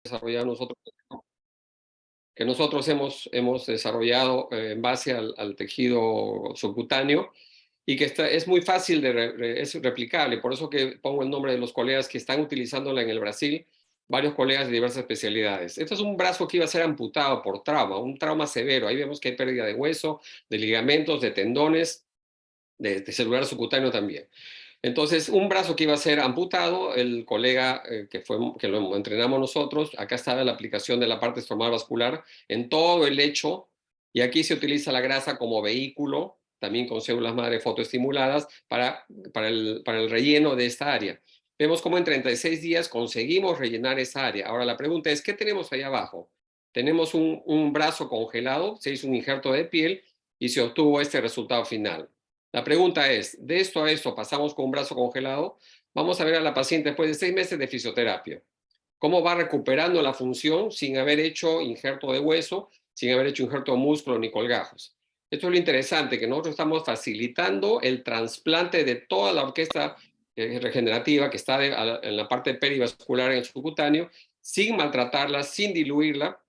desarrollado nosotros, que nosotros hemos desarrollado en base al tejido subcutáneo y que es muy fácil, es replicable. Por eso que pongo el nombre de los colegas que están utilizándola en el Brasil, varios colegas de diversas especialidades. Este es un brazo que iba a ser amputado por trauma, un trauma severo. Ahí vemos que hay pérdida de hueso, de ligamentos, de tendones, de celular subcutáneo también. Entonces, un brazo que iba a ser amputado, el colega que lo entrenamos nosotros, acá estaba la aplicación de la parte estromal vascular en todo el lecho, y aquí se utiliza la grasa como vehículo, también con células madre fotoestimuladas, para el relleno de esta área. Vemos cómo en 36 días conseguimos rellenar esa área. Ahora la pregunta es, ¿qué tenemos ahí abajo? Tenemos un brazo congelado, se hizo un injerto de piel y se obtuvo este resultado final. La pregunta es, de esto a esto pasamos con un brazo congelado, vamos a ver a la paciente después de 6 meses de fisioterapia. Cómo va recuperando la función sin haber hecho injerto de hueso, sin haber hecho injerto de músculo ni colgajos. Esto es lo interesante, que nosotros estamos facilitando el trasplante de toda la orquesta regenerativa que está en la parte perivascular en el subcutáneo, sin maltratarla, sin diluirla,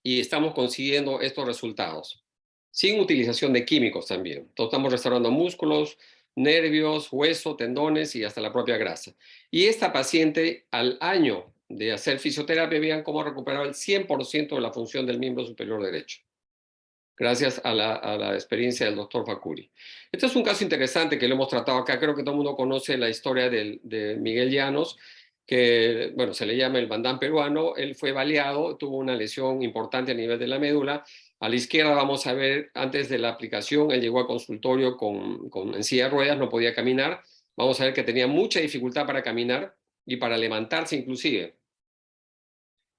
y estamos consiguiendo estos resultados sin utilización de químicos también. Entonces, estamos restaurando músculos, nervios, hueso, tendones y hasta la propia grasa. Y esta paciente, al año de hacer fisioterapia, vean cómo ha recuperado el 100% de la función del miembro superior derecho, gracias a la experiencia del doctor Facuri. Este es un caso interesante que lo hemos tratado acá. Creo que todo el mundo conoce la historia de Miguel Llanos, que, bueno, se le llama el bandán peruano. Él fue baleado, tuvo una lesión importante a nivel de la médula. A la izquierda vamos a ver, antes de la aplicación, él llegó al consultorio en silla de ruedas, no podía caminar. Vamos a ver que tenía mucha dificultad para caminar y para levantarse inclusive.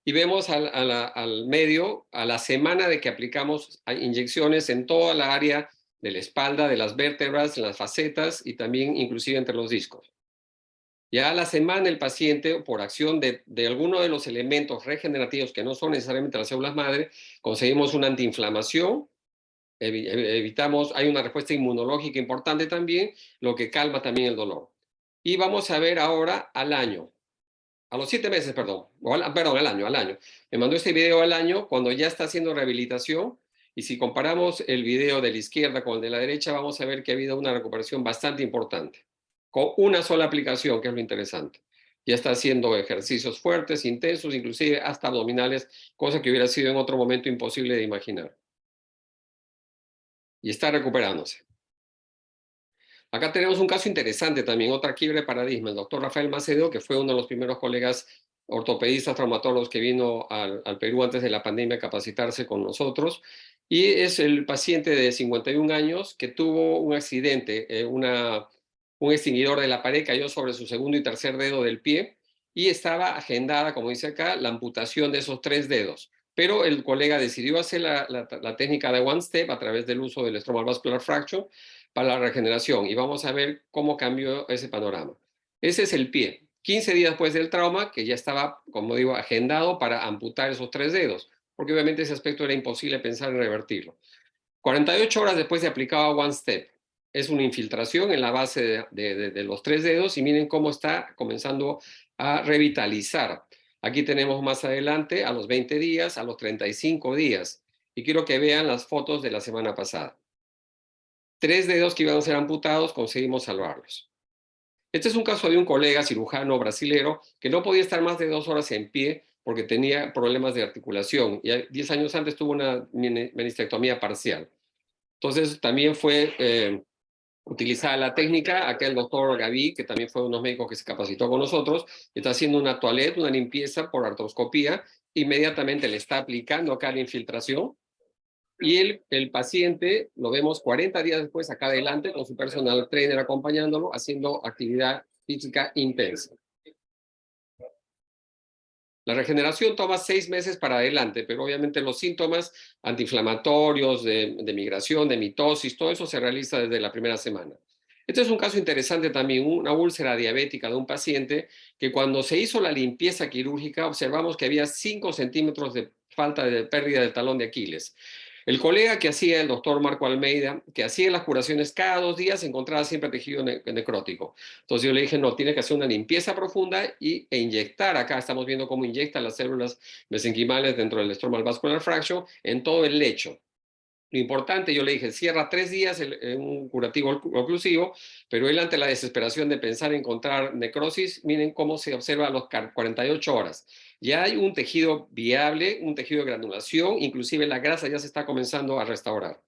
Y vemos al medio, a la semana de que aplicamos inyecciones en toda la área de la espalda, de las vértebras, en las facetas y también inclusive entre los discos. Ya a la semana el paciente, por acción de alguno de los elementos regenerativos que no son necesariamente las células madre, conseguimos una antiinflamación, evitamos, hay una respuesta inmunológica importante también, lo que calma también el dolor. Y vamos a ver ahora al año. A los 7 meses, perdón, perdón, al año. Me mandó este video al año cuando ya está haciendo rehabilitación, y si comparamos el video de la izquierda con el de la derecha, vamos a ver que ha habido una recuperación bastante importante, con una sola aplicación, que es lo interesante. Ya está haciendo ejercicios fuertes, intensos, inclusive hasta abdominales, cosa que hubiera sido en otro momento imposible de imaginar. Y está recuperándose. Acá tenemos un caso interesante también, otra quiebre de paradigma. El doctor Rafael Macedo, que fue uno de los primeros colegas ortopedistas, traumatólogos que vino al Perú antes de la pandemia a capacitarse con nosotros, y es el paciente de 51 años que tuvo un accidente, un extinguidor de la pared cayó sobre su segundo y tercer dedo del pie, y estaba agendada, como dice acá, la amputación de esos 3 dedos. Pero el colega decidió hacer la técnica de One Step a través del uso del stromal vascular fracture para la regeneración, y vamos a ver cómo cambió ese panorama. Ese es el pie. 15 días después del trauma, que ya estaba, como digo, agendado para amputar esos 3 dedos, porque obviamente ese aspecto era imposible pensar en revertirlo. 48 horas después de aplicado One Step. Es una infiltración en la base de los 3 dedos, y miren cómo está comenzando a revitalizar. Aquí tenemos más adelante a los 20 días, a los 35 días. Y quiero que vean las fotos de la semana pasada. 3 dedos que iban a ser amputados, conseguimos salvarlos. Este es un caso de un colega cirujano brasilero que no podía estar más de 2 horas en pie porque tenía problemas de articulación, y 10 años antes tuvo una menistectomía parcial. Entonces también fue utilizada la técnica. Acá el doctor Gaví, que también fue uno de los médicos que se capacitó con nosotros, está haciendo una toilette, una limpieza por artroscopía. Inmediatamente le está aplicando acá la infiltración, y el paciente lo vemos 40 días después acá adelante con su personal trainer acompañándolo, haciendo actividad física intensa. La regeneración toma 6 meses para adelante, pero obviamente los síntomas antiinflamatorios, de migración, de mitosis, todo eso se realiza desde la primera semana. Este es un caso interesante también, una úlcera diabética de un paciente que, cuando se hizo la limpieza quirúrgica, observamos que había 5 centímetros de falta de pérdida del talón de Aquiles. El colega que hacía, el doctor Marco Almeida, que hacía las curaciones cada 2 días, encontraba siempre tejido necrótico. Entonces yo le dije, no, tiene que hacer una limpieza profunda e inyectar, acá estamos viendo cómo inyecta las células mesenquimales dentro del stromal vascular fraction en todo el lecho. Lo importante, yo le dije, cierra 3 días un curativo oclusivo, pero él ante la desesperación de pensar en encontrar necrosis, miren cómo se observa a los 48 horas. Ya hay un tejido viable, un tejido de granulación, inclusive la grasa ya se está comenzando a restaurar.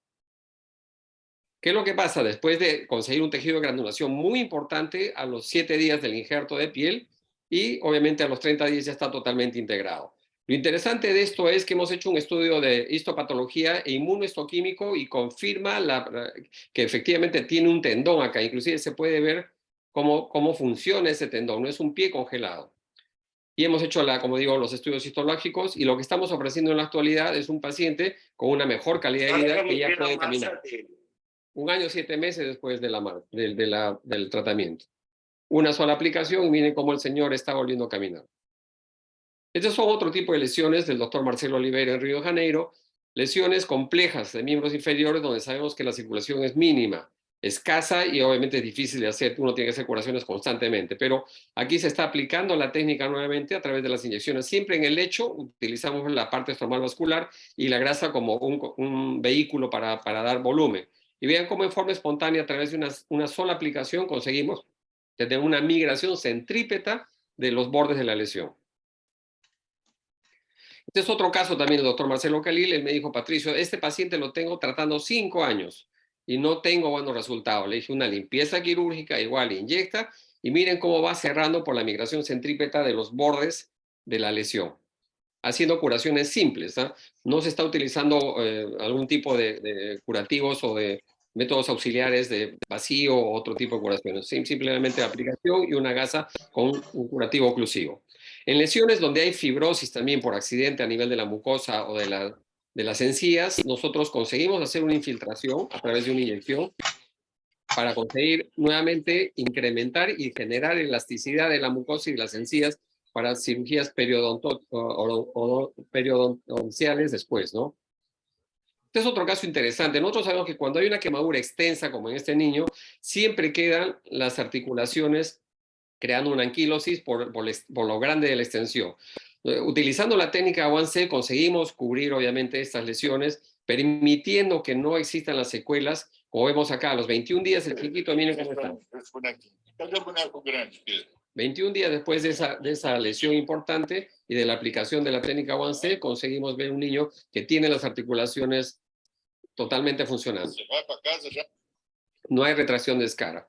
¿Qué es lo que pasa? Después de conseguir un tejido de granulación muy importante a los 7 días del injerto de piel y obviamente a los 30 días ya está totalmente integrado. Lo interesante de esto es que hemos hecho un estudio de histopatología e inmunohistoquímico y confirma que efectivamente tiene un tendón acá. Inclusive se puede ver cómo funciona ese tendón, no es un pie congelado. Y hemos hecho, como digo, los estudios histológicos y lo que estamos ofreciendo en la actualidad es un paciente con una mejor calidad de vida que ya puede caminar. 1 año, 7 meses después del tratamiento. Una sola aplicación y miren cómo el señor está volviendo a caminar. Estos son otro tipo de lesiones del doctor Marcelo Oliveira en Río de Janeiro, lesiones complejas de miembros inferiores donde sabemos que la circulación es mínima, escasa y obviamente es difícil de hacer, uno tiene que hacer curaciones constantemente, pero aquí se está aplicando la técnica nuevamente a través de las inyecciones, siempre en el lecho utilizamos la parte estromal vascular y la grasa como un vehículo para dar volumen. Y vean cómo en forma espontánea a través de una sola aplicación conseguimos tener una migración centrípeta de los bordes de la lesión. Este es otro caso también del doctor Marcelo Khalil. Él me dijo, Patricio, este paciente lo tengo tratando 5 años y no tengo buenos resultados. Le dije una limpieza quirúrgica, igual inyecta, y miren cómo va cerrando por la migración centrípeta de los bordes de la lesión, haciendo curaciones simples. No se está utilizando algún tipo de curativos o de métodos auxiliares de vacío o otro tipo de curaciones. Simplemente aplicación y una gasa con un curativo oclusivo. En lesiones donde hay fibrosis también por accidente a nivel de la mucosa o de las encías, nosotros conseguimos hacer una infiltración a través de una inyección para conseguir nuevamente incrementar y generar elasticidad de la mucosa y las encías para cirugías periodonciales después, ¿no? Este es otro caso interesante. Nosotros sabemos que cuando hay una quemadura extensa, como en este niño, siempre quedan las articulaciones creando una anquilosis por lo grande de la extensión. Utilizando la técnica 1C conseguimos cubrir obviamente estas lesiones, permitiendo que no existan las secuelas. Como vemos acá, a los 21 días el chiquito, miren cómo está. 21 días después de esa lesión importante y de la aplicación de la técnica 1C, conseguimos ver un niño que tiene las articulaciones totalmente funcionando. No hay retracción de escara.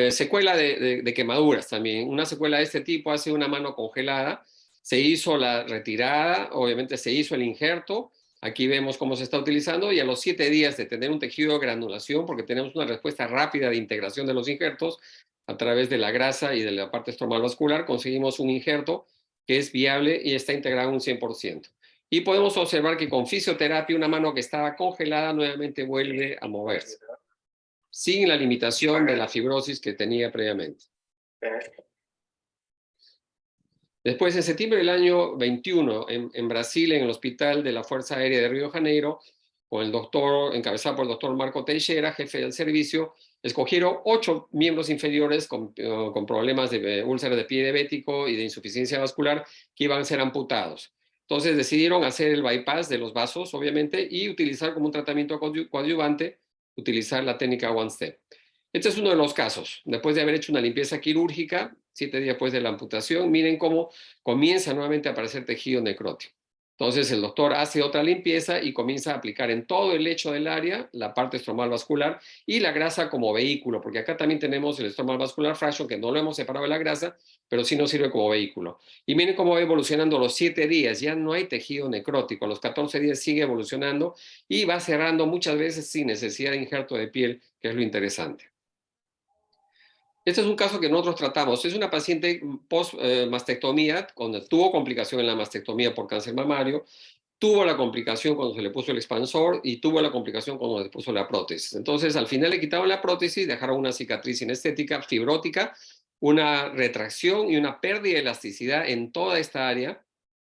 Secuela de quemaduras también. Una secuela de este tipo hace una mano congelada. Se hizo la retirada, obviamente se hizo el injerto. Aquí vemos cómo se está utilizando y a los 7 días de tener un tejido de granulación, porque tenemos una respuesta rápida de integración de los injertos a través de la grasa y de la parte estromal vascular, conseguimos un injerto que es viable y está integrado un 100%. Y podemos observar que con fisioterapia una mano que estaba congelada nuevamente vuelve a moverse, sin la limitación de la fibrosis que tenía previamente. Después, en septiembre del año 21, en Brasil, en el Hospital de la Fuerza Aérea de Río de Janeiro, con el doctor, encabezado por el doctor Marco Teixeira, jefe del servicio, escogieron 8 miembros inferiores con problemas de úlceras de pie diabético y de insuficiencia vascular que iban a ser amputados. Entonces decidieron hacer el bypass de los vasos, obviamente, y utilizar como un tratamiento coadyuvante, utilizar la técnica One Step. Este es uno de los casos. Después de haber hecho una limpieza quirúrgica, 7 días después de la amputación, miren cómo comienza nuevamente a aparecer tejido necrótico. Entonces el doctor hace otra limpieza y comienza a aplicar en todo el lecho del área la parte estromal vascular y la grasa como vehículo, porque acá también tenemos el estromal vascular fraction, que no lo hemos separado de la grasa, pero sí nos sirve como vehículo. Y miren cómo va evolucionando los 7 días, ya no hay tejido necrótico, a los 14 días sigue evolucionando y va cerrando muchas veces sin necesidad de injerto de piel, que es lo interesante. Este es un caso que nosotros tratamos. Es una paciente post-mastectomía, cuando tuvo complicación en la mastectomía por cáncer mamario, tuvo la complicación cuando se le puso el expansor y tuvo la complicación cuando se le puso la prótesis. Entonces, al final le quitaron la prótesis, dejaron una cicatriz sinestética, fibrótica, una retracción y una pérdida de elasticidad en toda esta área.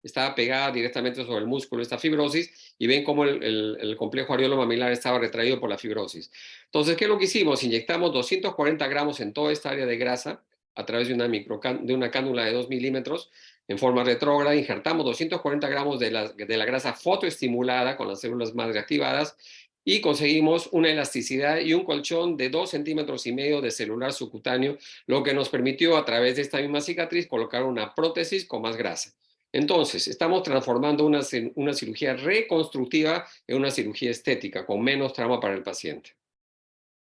estaba pegada directamente sobre el músculo, esta fibrosis, y ven cómo el complejo areolo mamilar estaba retraído por la fibrosis. Entonces, ¿qué es lo que hicimos? Inyectamos 240 gramos en toda esta área de grasa a través de una cánula de 2 milímetros en forma retrógrada. Injertamos 240 gramos de la grasa fotoestimulada con las células madre activadas y conseguimos una elasticidad y un colchón de 2,5 centímetros de celular subcutáneo, lo que nos permitió a través de esta misma cicatriz colocar una prótesis con más grasa. Entonces, estamos transformando una cirugía reconstructiva en una cirugía estética con menos trauma para el paciente.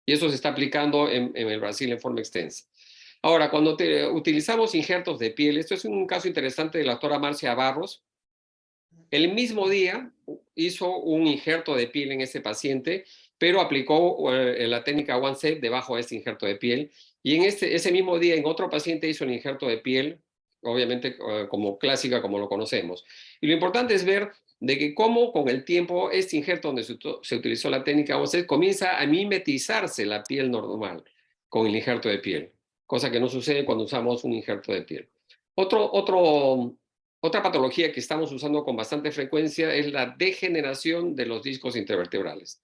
Y eso se está aplicando en el Brasil en forma extensa. Ahora, cuando utilizamos injertos de piel, esto es un caso interesante de la doctora Marcia Barros. El mismo día hizo un injerto de piel en ese paciente, pero aplicó la técnica One-Step debajo de este injerto de piel. Y en ese mismo día, en otro paciente hizo el injerto de piel, obviamente como clásica, como lo conocemos. Y lo importante es ver de que cómo con el tiempo este injerto donde se utilizó la técnica One-Step comienza a mimetizarse la piel normal con el injerto de piel, cosa que no sucede cuando usamos un injerto de piel. Otra patología que estamos usando con bastante frecuencia es la degeneración de los discos intervertebrales.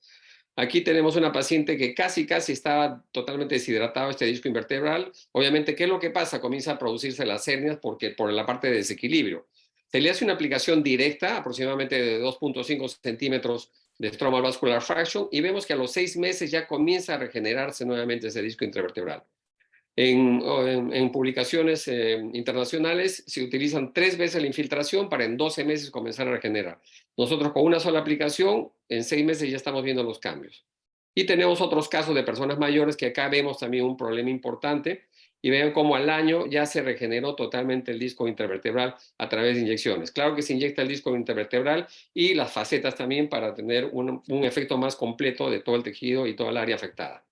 Aquí tenemos una paciente que casi estaba totalmente deshidratado este disco intervertebral. Obviamente, ¿qué es lo que pasa? Comienza a producirse las hernias porque por la parte de desequilibrio. Se le hace una aplicación directa, aproximadamente de 2,5 centímetros de stromal vascular fraction, y vemos que a los 6 meses ya comienza a regenerarse nuevamente ese disco intervertebral. En publicaciones internacionales se utilizan 3 veces la infiltración para en 12 meses comenzar a regenerar. Nosotros con una sola aplicación, en 6 meses ya estamos viendo los cambios. Y tenemos otros casos de personas mayores que acá vemos también un problema importante y vean cómo al año ya se regeneró totalmente el disco intervertebral a través de inyecciones. Claro que se inyecta el disco intervertebral y las facetas también para tener un efecto más completo de todo el tejido y toda el área afectada.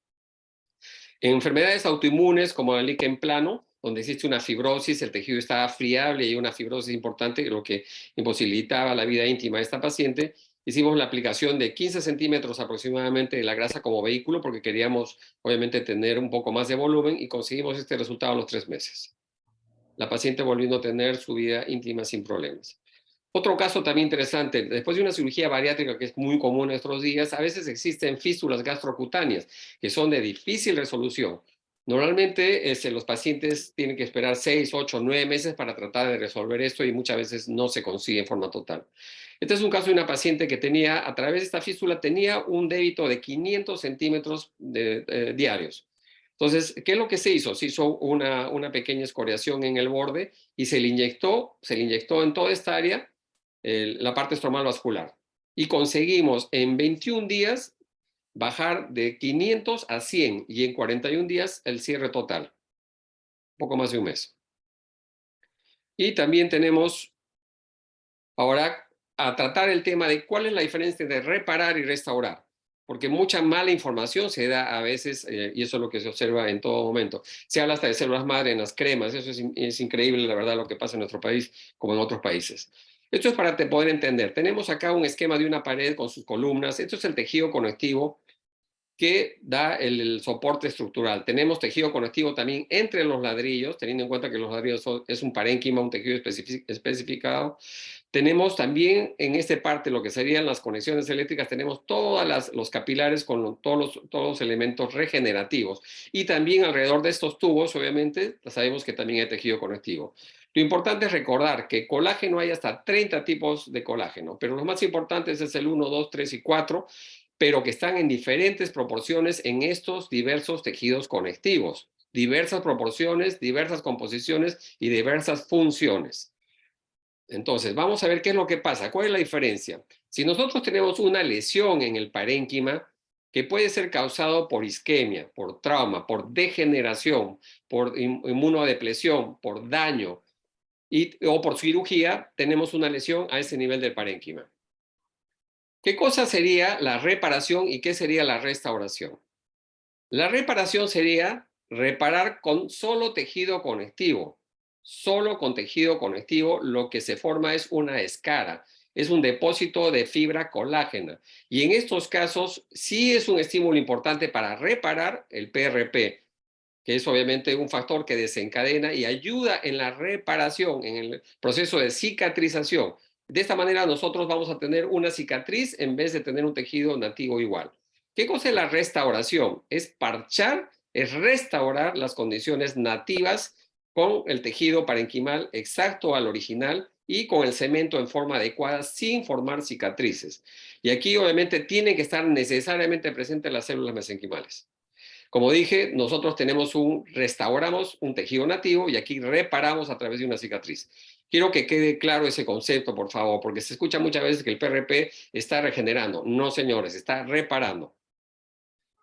En enfermedades autoinmunes como el líquen plano, donde existe una fibrosis, el tejido está friable y hay una fibrosis importante, lo que imposibilitaba la vida íntima de esta paciente, hicimos la aplicación de 15 centímetros aproximadamente de la grasa como vehículo porque queríamos obviamente tener un poco más de volumen y conseguimos este resultado a los 3 meses. La paciente volviendo a tener su vida íntima sin problemas. Otro caso también interesante, después de una cirugía bariátrica que es muy común en nuestros días, a veces existen fístulas gastrocutáneas que son de difícil resolución. Normalmente los pacientes tienen que esperar 6, 8, 9 meses para tratar de resolver esto y muchas veces no se consigue en forma total. Este es un caso de una paciente que tenía, a través de esta fístula, tenía un débito de 500 centímetros diarios. Entonces, ¿qué es lo que se hizo? Se hizo una pequeña escoriación en el borde y se le inyectó en toda esta área la parte estromal vascular. Y conseguimos en 21 días bajar de 500 a 100 y en 41 días el cierre total, poco más de un mes. Y también tenemos ahora a tratar el tema de cuál es la diferencia de reparar y restaurar, porque mucha mala información se da a veces, y eso es lo que se observa en todo momento. Se habla hasta de células madre en las cremas, eso es increíble, la verdad, lo que pasa en nuestro país como en otros países. Esto es para poder entender. Tenemos acá un esquema de una pared con sus columnas. Esto es el tejido conectivo que da el soporte estructural. Tenemos tejido conectivo también entre los ladrillos, teniendo en cuenta que los ladrillos es un parénquima, un tejido especificado. Tenemos también en esta parte lo que serían las conexiones eléctricas, tenemos todos los capilares con todos los elementos regenerativos. Y también alrededor de estos tubos, obviamente, sabemos que también hay tejido conectivo. Lo importante es recordar que colágeno hay hasta 30 tipos de colágeno, pero los más importantes es el 1, 2, 3 y 4, pero que están en diferentes proporciones en estos diversos tejidos conectivos. Diversas proporciones, diversas composiciones y diversas funciones. Entonces, vamos a ver qué es lo que pasa. ¿Cuál es la diferencia? Si nosotros tenemos una lesión en el parénquima que puede ser causado por isquemia, por trauma, por degeneración, por inmunodepresión, por daño o por cirugía, tenemos una lesión a ese nivel del parénquima. ¿Qué cosa sería la reparación y qué sería la restauración? La reparación sería reparar con solo tejido conectivo. Solo con tejido conectivo lo que se forma es una escara, es un depósito de fibra colágena. Y en estos casos sí es un estímulo importante para reparar el PRP, que es obviamente un factor que desencadena y ayuda en la reparación, en el proceso de cicatrización. De esta manera nosotros vamos a tener una cicatriz en vez de tener un tejido nativo igual. ¿Qué cosa es la restauración? Es parchar, es restaurar las condiciones nativas con el tejido parenquimal exacto al original y con el cemento en forma adecuada sin formar cicatrices. Y aquí obviamente tienen que estar necesariamente presentes las células mesenquimales. Como dije, nosotros restauramos un tejido nativo y aquí reparamos a través de una cicatriz. Quiero que quede claro ese concepto, por favor, porque se escucha muchas veces que el PRP está regenerando. No, señores, está reparando.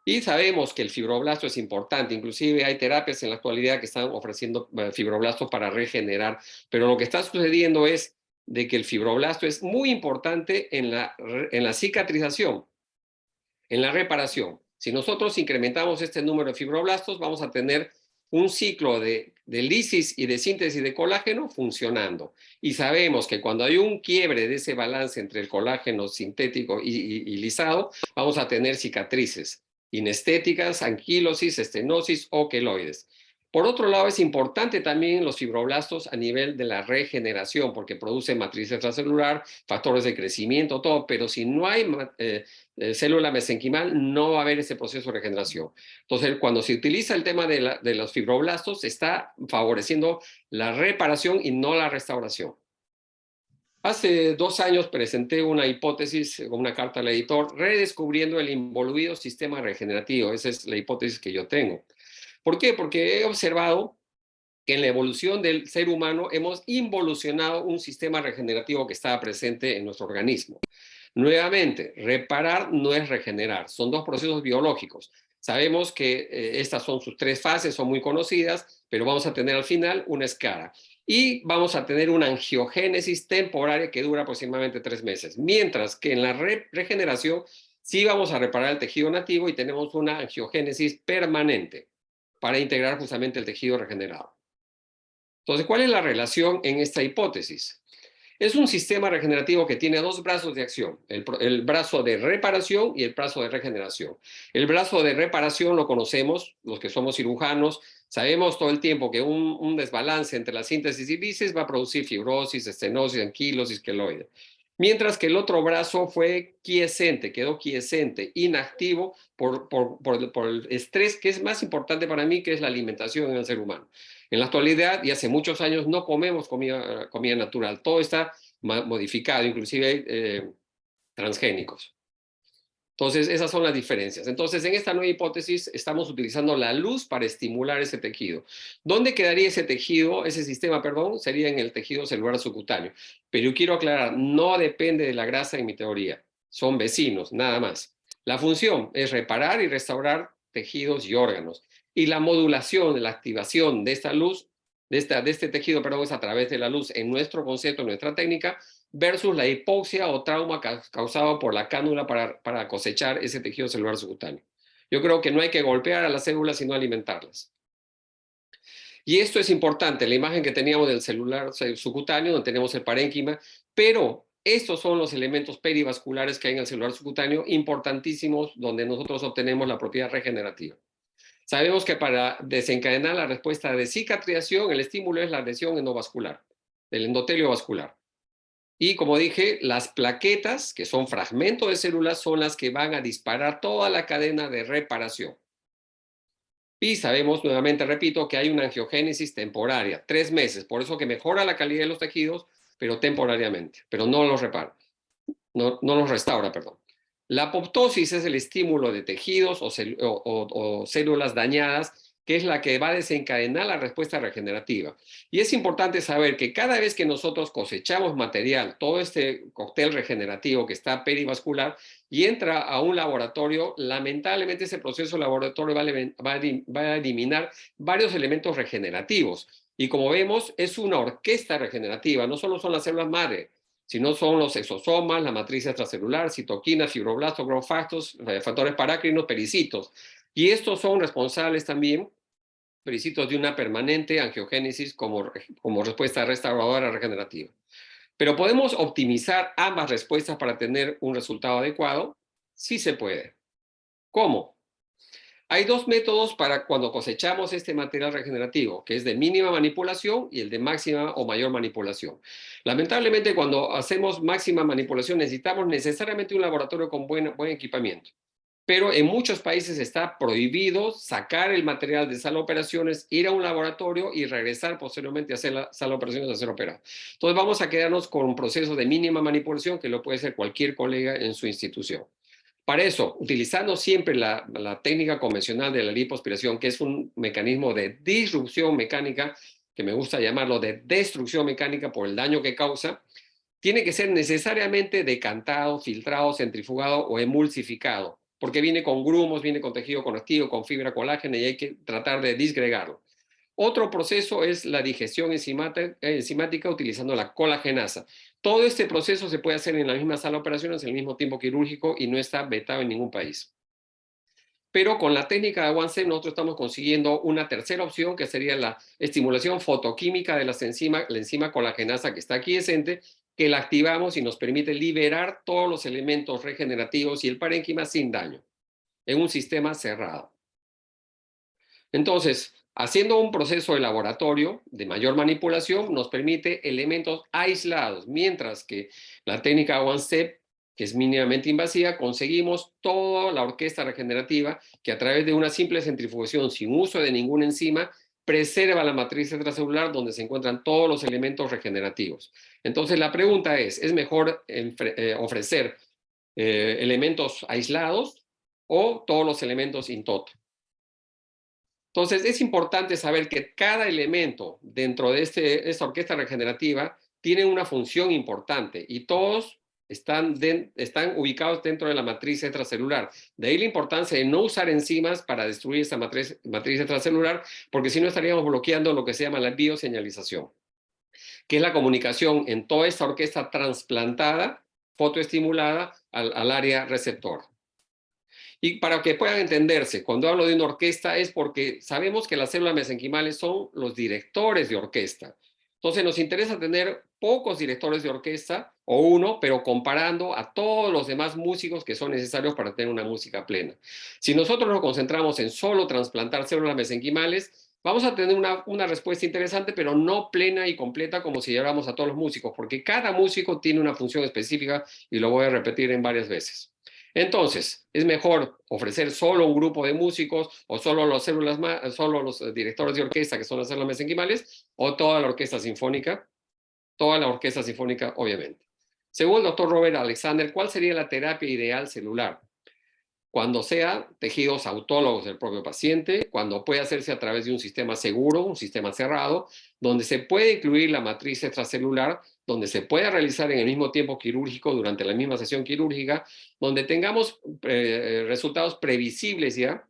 Y sabemos que el fibroblasto es importante, inclusive hay terapias en la actualidad que están ofreciendo fibroblastos para regenerar, pero lo que está sucediendo es de que el fibroblasto es muy importante en la cicatrización, en la reparación. Si nosotros incrementamos este número de fibroblastos, vamos a tener un ciclo de lisis y de síntesis de colágeno funcionando. Y sabemos que cuando hay un quiebre de ese balance entre el colágeno sintético y lisado, vamos a tener cicatrices inestéticas, anquilosis, estenosis o queloides. Por otro lado, es importante también los fibroblastos a nivel de la regeneración, porque producen matriz extracelular, factores de crecimiento, todo, pero si no hay célula mesenquimal, no va a haber ese proceso de regeneración. Entonces, cuando se utiliza el tema de los fibroblastos, se está favoreciendo la reparación y no la restauración. Hace 2 años presenté una hipótesis, una carta al editor, redescubriendo el involuido sistema regenerativo. Esa es la hipótesis que yo tengo. ¿Por qué? Porque he observado que en la evolución del ser humano hemos involucionado un sistema regenerativo que estaba presente en nuestro organismo. Nuevamente, reparar no es regenerar, son dos procesos biológicos. Sabemos que estas son sus tres fases, son muy conocidas, pero vamos a tener al final una escara. Y vamos a tener una angiogénesis temporaria que dura aproximadamente 3 meses. Mientras que en la regeneración sí vamos a reparar el tejido nativo y tenemos una angiogénesis permanente para integrar justamente el tejido regenerado. Entonces, ¿cuál es la relación en esta hipótesis? Es un sistema regenerativo que tiene dos brazos de acción, el brazo de reparación y el brazo de regeneración. El brazo de reparación lo conocemos, los que somos cirujanos, sabemos todo el tiempo que un desbalance entre la síntesis y lisis va a producir fibrosis, estenosis, anquilosis, queloide. Mientras que el otro brazo fue quiescente, quedó quiescente, inactivo por el estrés que es más importante para mí, que es la alimentación en el ser humano. En la actualidad y hace muchos años no comemos comida natural, todo está modificado, inclusive transgénicos. Entonces, esas son las diferencias. Entonces, en esta nueva hipótesis estamos utilizando la luz para estimular ese tejido. ¿Dónde quedaría ese tejido, ese sistema, perdón? Sería en el tejido celular subcutáneo. Pero yo quiero aclarar, no depende de la grasa en mi teoría. Son vecinos, nada más. La función es reparar y restaurar tejidos y órganos. Y la modulación, la activación de esta luz, de este tejido, perdón, es a través de la luz en nuestro concepto, en nuestra técnica, versus la hipoxia o trauma causado por la cánula para cosechar ese tejido celular subcutáneo. Yo creo que no hay que golpear a las células, sino alimentarlas. Y esto es importante, la imagen que teníamos del celular subcutáneo, donde tenemos el parénquima, pero estos son los elementos perivasculares que hay en el celular subcutáneo, importantísimos, donde nosotros obtenemos la propiedad regenerativa. Sabemos que para desencadenar la respuesta de cicatrización, el estímulo es la lesión endovascular, del endotelio vascular. Y como dije, las plaquetas, que son fragmentos de células, son las que van a disparar toda la cadena de reparación. Y sabemos, nuevamente repito, que hay una angiogénesis temporaria, 3 meses, por eso que mejora la calidad de los tejidos, pero temporariamente, pero no los repara, no los restaura, perdón. La apoptosis es el estímulo de tejidos o células dañadas, que es la que va a desencadenar la respuesta regenerativa. Y es importante saber que cada vez que nosotros cosechamos material, todo este cóctel regenerativo que está perivascular, y entra a un laboratorio, lamentablemente ese proceso laboratorio va a eliminar varios elementos regenerativos. Y como vemos, es una orquesta regenerativa, no solo son las células madre, sino son los exosomas, la matriz extracelular, citoquinas, fibroblastos, growth factors, factores parácrinos, pericitos. Y estos son responsables también, pericitos, de una permanente angiogénesis como respuesta restauradora regenerativa. Pero ¿podemos optimizar ambas respuestas para tener un resultado adecuado? Sí se puede. ¿Cómo? Hay dos métodos para cuando cosechamos este material regenerativo, que es de mínima manipulación y el de máxima o mayor manipulación. Lamentablemente, cuando hacemos máxima manipulación necesitamos necesariamente un laboratorio con buen equipamiento. Pero en muchos países está prohibido sacar el material de sala de operaciones, ir a un laboratorio y regresar posteriormente a hacer la sala de operaciones a ser operado. Entonces vamos a quedarnos con un proceso de mínima manipulación que lo puede hacer cualquier colega en su institución. Para eso, utilizando siempre la técnica convencional de la lipoaspiración, que es un mecanismo de disrupción mecánica, que me gusta llamarlo de destrucción mecánica por el daño que causa, tiene que ser necesariamente decantado, filtrado, centrifugado o emulsificado, porque viene con grumos, viene con tejido conectivo, con fibra colágena y hay que tratar de disgregarlo. Otro proceso es la digestión enzimática utilizando la colagenasa. Todo este proceso se puede hacer en la misma sala de operaciones, en el mismo tiempo quirúrgico y no está vetado en ningún país. Pero con la técnica de OneStep nosotros estamos consiguiendo una tercera opción que sería la estimulación fotoquímica de la enzima colagenasa que está aquí presente, que la activamos y nos permite liberar todos los elementos regenerativos y el parénquima sin daño en un sistema cerrado. Entonces, haciendo un proceso de laboratorio de mayor manipulación nos permite elementos aislados, mientras que la técnica One Step, que es mínimamente invasiva, conseguimos toda la orquesta regenerativa que a través de una simple centrifugación sin uso de ninguna enzima preserva la matriz extracelular donde se encuentran todos los elementos regenerativos. Entonces la pregunta es mejor ofrecer elementos aislados o todos los elementos in toto? Entonces, es importante saber que cada elemento dentro de esta orquesta regenerativa tiene una función importante y todos están ubicados dentro de la matriz extracelular. De ahí la importancia de no usar enzimas para destruir esta matriz extracelular, porque si no estaríamos bloqueando lo que se llama la bioseñalización, que es la comunicación en toda esta orquesta trasplantada, fotoestimulada al área receptor. Y para que puedan entenderse, cuando hablo de una orquesta es porque sabemos que las células mesenquimales son los directores de orquesta. Entonces nos interesa tener pocos directores de orquesta o uno, pero comparando a todos los demás músicos que son necesarios para tener una música plena. Si nosotros nos concentramos en solo trasplantar células mesenquimales, vamos a tener una respuesta interesante, pero no plena y completa como si lleváramos a todos los músicos, porque cada músico tiene una función específica y lo voy a repetir en varias veces. Entonces, es mejor ofrecer solo un grupo de músicos o solo solo los directores de orquesta, que son las células mesenquimales, o toda la orquesta sinfónica, obviamente. Según el doctor Robert Alexander, ¿cuál sería la terapia ideal celular? Cuando sea tejidos autólogos del propio paciente, cuando puede hacerse a través de un sistema seguro, un sistema cerrado, donde se puede incluir la matriz extracelular, donde se pueda realizar en el mismo tiempo quirúrgico durante la misma sesión quirúrgica, donde tengamos resultados previsibles ya,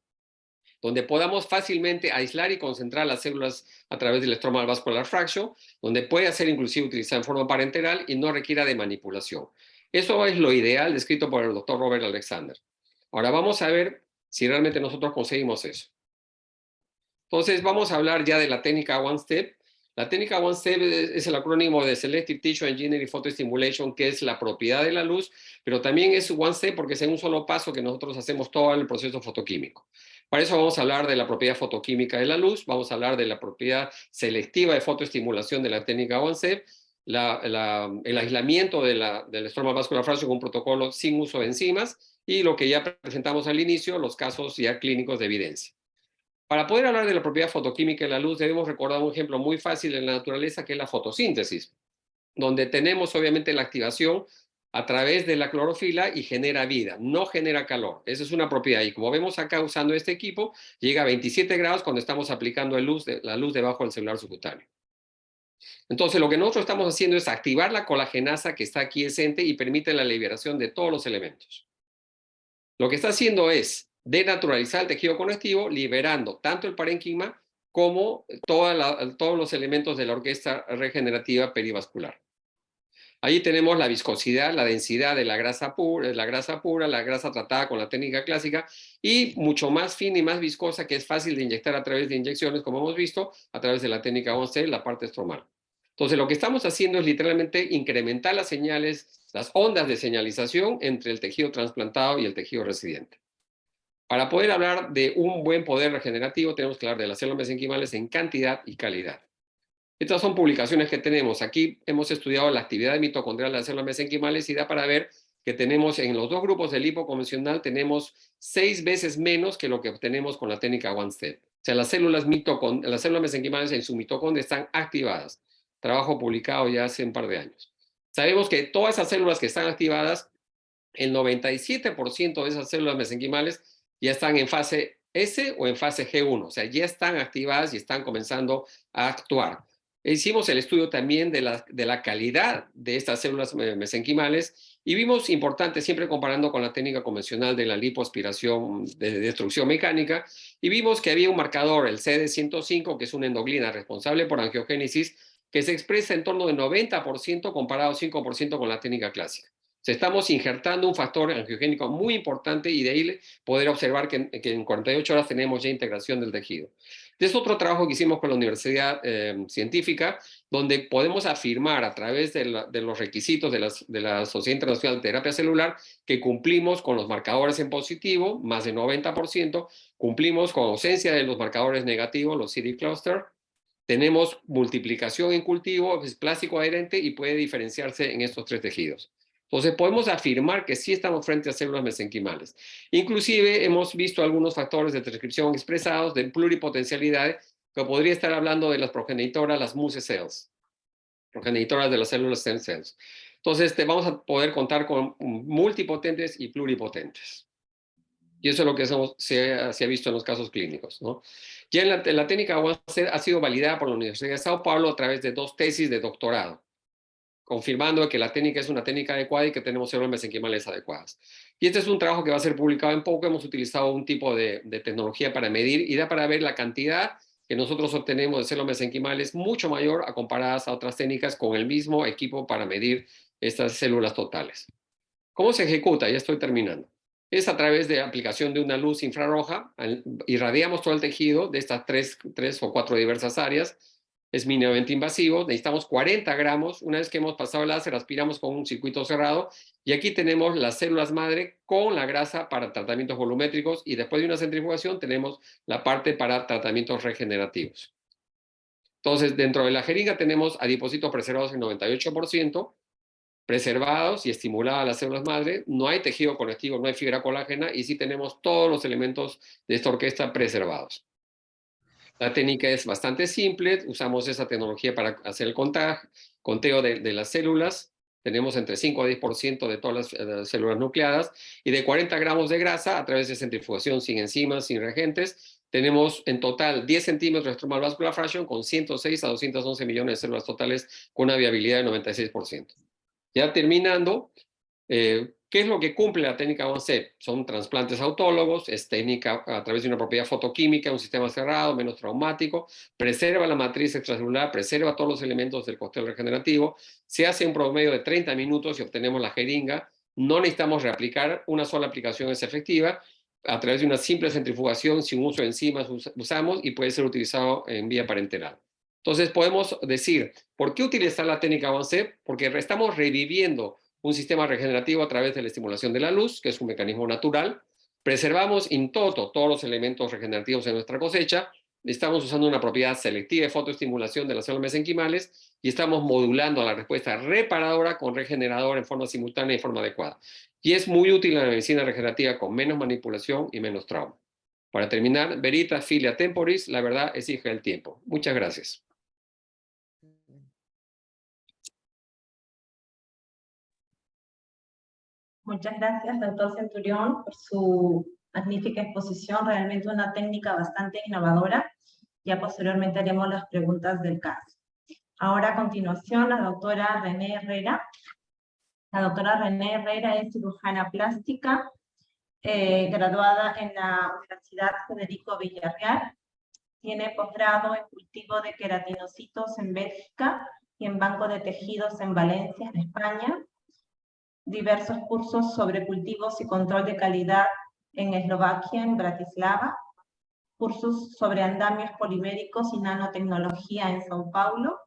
donde podamos fácilmente aislar y concentrar las células a través del stromal vascular fraction, donde puede ser inclusive utilizada en forma parenteral y no requiera de manipulación. Eso es lo ideal descrito por el doctor Robert Alexander. Ahora vamos a ver si realmente nosotros conseguimos eso. Entonces vamos a hablar ya de la técnica One Step. La técnica One Step es el acrónimo de Selective Tissue Engineering Photostimulation, que es la propiedad de la luz, pero también es One Step porque es en un solo paso que nosotros hacemos todo el proceso fotoquímico. Para eso vamos a hablar de la propiedad fotoquímica de la luz, vamos a hablar de la propiedad selectiva de fotoestimulación de la técnica One Step, el aislamiento del estroma vascular fraction con un protocolo sin uso de enzimas y lo que ya presentamos al inicio, los casos ya clínicos de evidencia. Para poder hablar de la propiedad fotoquímica de la luz, debemos recordar un ejemplo muy fácil en la naturaleza, que es la fotosíntesis, donde tenemos obviamente la activación a través de la clorofila y genera vida, no genera calor. Esa es una propiedad. Y como vemos acá usando este equipo, llega a 27 grados cuando estamos aplicando la luz debajo del celular subcutáneo. Entonces, lo que nosotros estamos haciendo es activar la colagenasa que está aquí presente y permite la liberación de todos los elementos. Lo que está haciendo es denaturalizar el tejido conectivo, liberando tanto el parénquima como todos los elementos de la orquesta regenerativa perivascular. Ahí tenemos la viscosidad, la densidad de la grasa pura, la grasa tratada con la técnica clásica y mucho más fina y más viscosa que es fácil de inyectar a través de inyecciones, como hemos visto, a través de la técnica 11, la parte estromal. Entonces, lo que estamos haciendo es literalmente incrementar las señales, las ondas de señalización entre el tejido trasplantado y el tejido residente. Para poder hablar de un buen poder regenerativo, tenemos que hablar de las células mesenquimales en cantidad y calidad. Estas son publicaciones que tenemos. Aquí hemos estudiado la actividad mitocondrial de las células mesenquimales y da para ver que tenemos en los dos grupos de lipo convencional, tenemos 6 veces menos que lo que obtenemos con la técnica One-Step. O sea, las células mesenquimales en su mitocondria están activadas. Trabajo publicado ya hace un par de años. Sabemos que todas esas células que están activadas, el 97% de esas células mesenquimales ya están en fase S o en fase G1, o sea, ya están activadas y están comenzando a actuar. Hicimos el estudio también de la calidad de estas células mesenquimales y vimos importante, siempre comparando con la técnica convencional de la lipoaspiración de destrucción mecánica, y vimos que había un marcador, el CD105, que es una endoglina responsable por angiogénesis, que se expresa en torno de 90% comparado a 5% con la técnica clásica. Estamos injertando un factor angiogénico muy importante y de ahí poder observar que en 48 horas tenemos ya integración del tejido. Este es otro trabajo que hicimos con la Universidad Científica, donde podemos afirmar a través de los requisitos de la Sociedad Internacional de Terapia Celular que cumplimos con los marcadores en positivo, más de 90%, cumplimos con ausencia de los marcadores negativos, los CD cluster, tenemos multiplicación en cultivo, es plástico adherente y puede diferenciarse en estos 3 tejidos. Entonces podemos afirmar que sí estamos frente a células mesenquimales. Inclusive hemos visto algunos factores de transcripción expresados de pluripotencialidad, que podría estar hablando de las progenitoras, las MUSE cells, progenitoras de las células stem cells. Entonces vamos a poder contar con multipotentes y pluripotentes. Y eso es lo que se ha visto en los casos clínicos, ¿no? Ya en la técnica One-Step ha sido validada por la Universidad de Sao Paulo a través de 2 tesis de doctorado, confirmando que la técnica es una técnica adecuada y que tenemos células mesenquimales adecuadas. Y este es un trabajo que va a ser publicado en poco. Hemos utilizado un tipo de tecnología para medir y da para ver la cantidad que nosotros obtenemos de células mesenquimales mucho mayor a comparadas a otras técnicas con el mismo equipo para medir estas células totales. ¿Cómo se ejecuta? Ya estoy terminando. Es a través de aplicación de una luz infrarroja, irradiamos todo el tejido de estas 3 o 4 diversas áreas, es mínimamente invasivo, necesitamos 40 gramos, una vez que hemos pasado el láser aspiramos con un circuito cerrado y aquí tenemos las células madre con la grasa para tratamientos volumétricos y después de una centrifugación tenemos la parte para tratamientos regenerativos. Entonces, dentro de la jeringa tenemos adipocitos preservados en 98%, preservados y estimuladas las células madre, no hay tejido conectivo, no hay fibra colágena y sí tenemos todos los elementos de esta orquesta preservados. La técnica es bastante simple, usamos esa tecnología para hacer el conteo de las células, tenemos entre 5 a 10% de todas las células nucleadas y de 40 gramos de grasa a través de centrifugación sin enzimas, sin reagentes, tenemos en total 10 centímetros de stromal vascular fraction con 106 a 211 millones de células totales con una viabilidad de 96%. Ya terminando, ¿qué es lo que cumple la técnica One-Step? Son trasplantes autólogos, es técnica a través de una propiedad fotoquímica, un sistema cerrado, menos traumático, preserva la matriz extracelular, preserva todos los elementos del cóctel regenerativo, se hace un promedio de 30 minutos y obtenemos la jeringa, no necesitamos reaplicar, una sola aplicación es efectiva, a través de una simple centrifugación, sin uso de enzimas usamos y puede ser utilizado en vía parenteral. Entonces podemos decir, ¿por qué utilizar la técnica One-Step? Porque estamos reviviendo un sistema regenerativo a través de la estimulación de la luz, que es un mecanismo natural. Preservamos in toto todos los elementos regenerativos en nuestra cosecha. Estamos usando una propiedad selectiva de fotoestimulación de las células mesenquimales y estamos modulando la respuesta reparadora con regenerador en forma simultánea y en forma adecuada. Y es muy útil en la medicina regenerativa con menos manipulación y menos trauma. Para terminar, veritas filia temporis, la verdad es hija del tiempo. Muchas gracias. Muchas gracias, doctor Centurión, por su magnífica exposición, realmente una técnica bastante innovadora. Ya posteriormente haremos las preguntas del caso. Ahora a continuación la doctora René Herrera. La doctora René Herrera es cirujana plástica, graduada en la Universidad Federico Villarreal. Tiene posgrado en cultivo de queratinocitos en Bélgica y en banco de tejidos en Valencia, en España. Diversos cursos sobre cultivos y control de calidad en Eslovaquia, en Bratislava, cursos sobre andamios poliméricos y nanotecnología en Sao Paulo,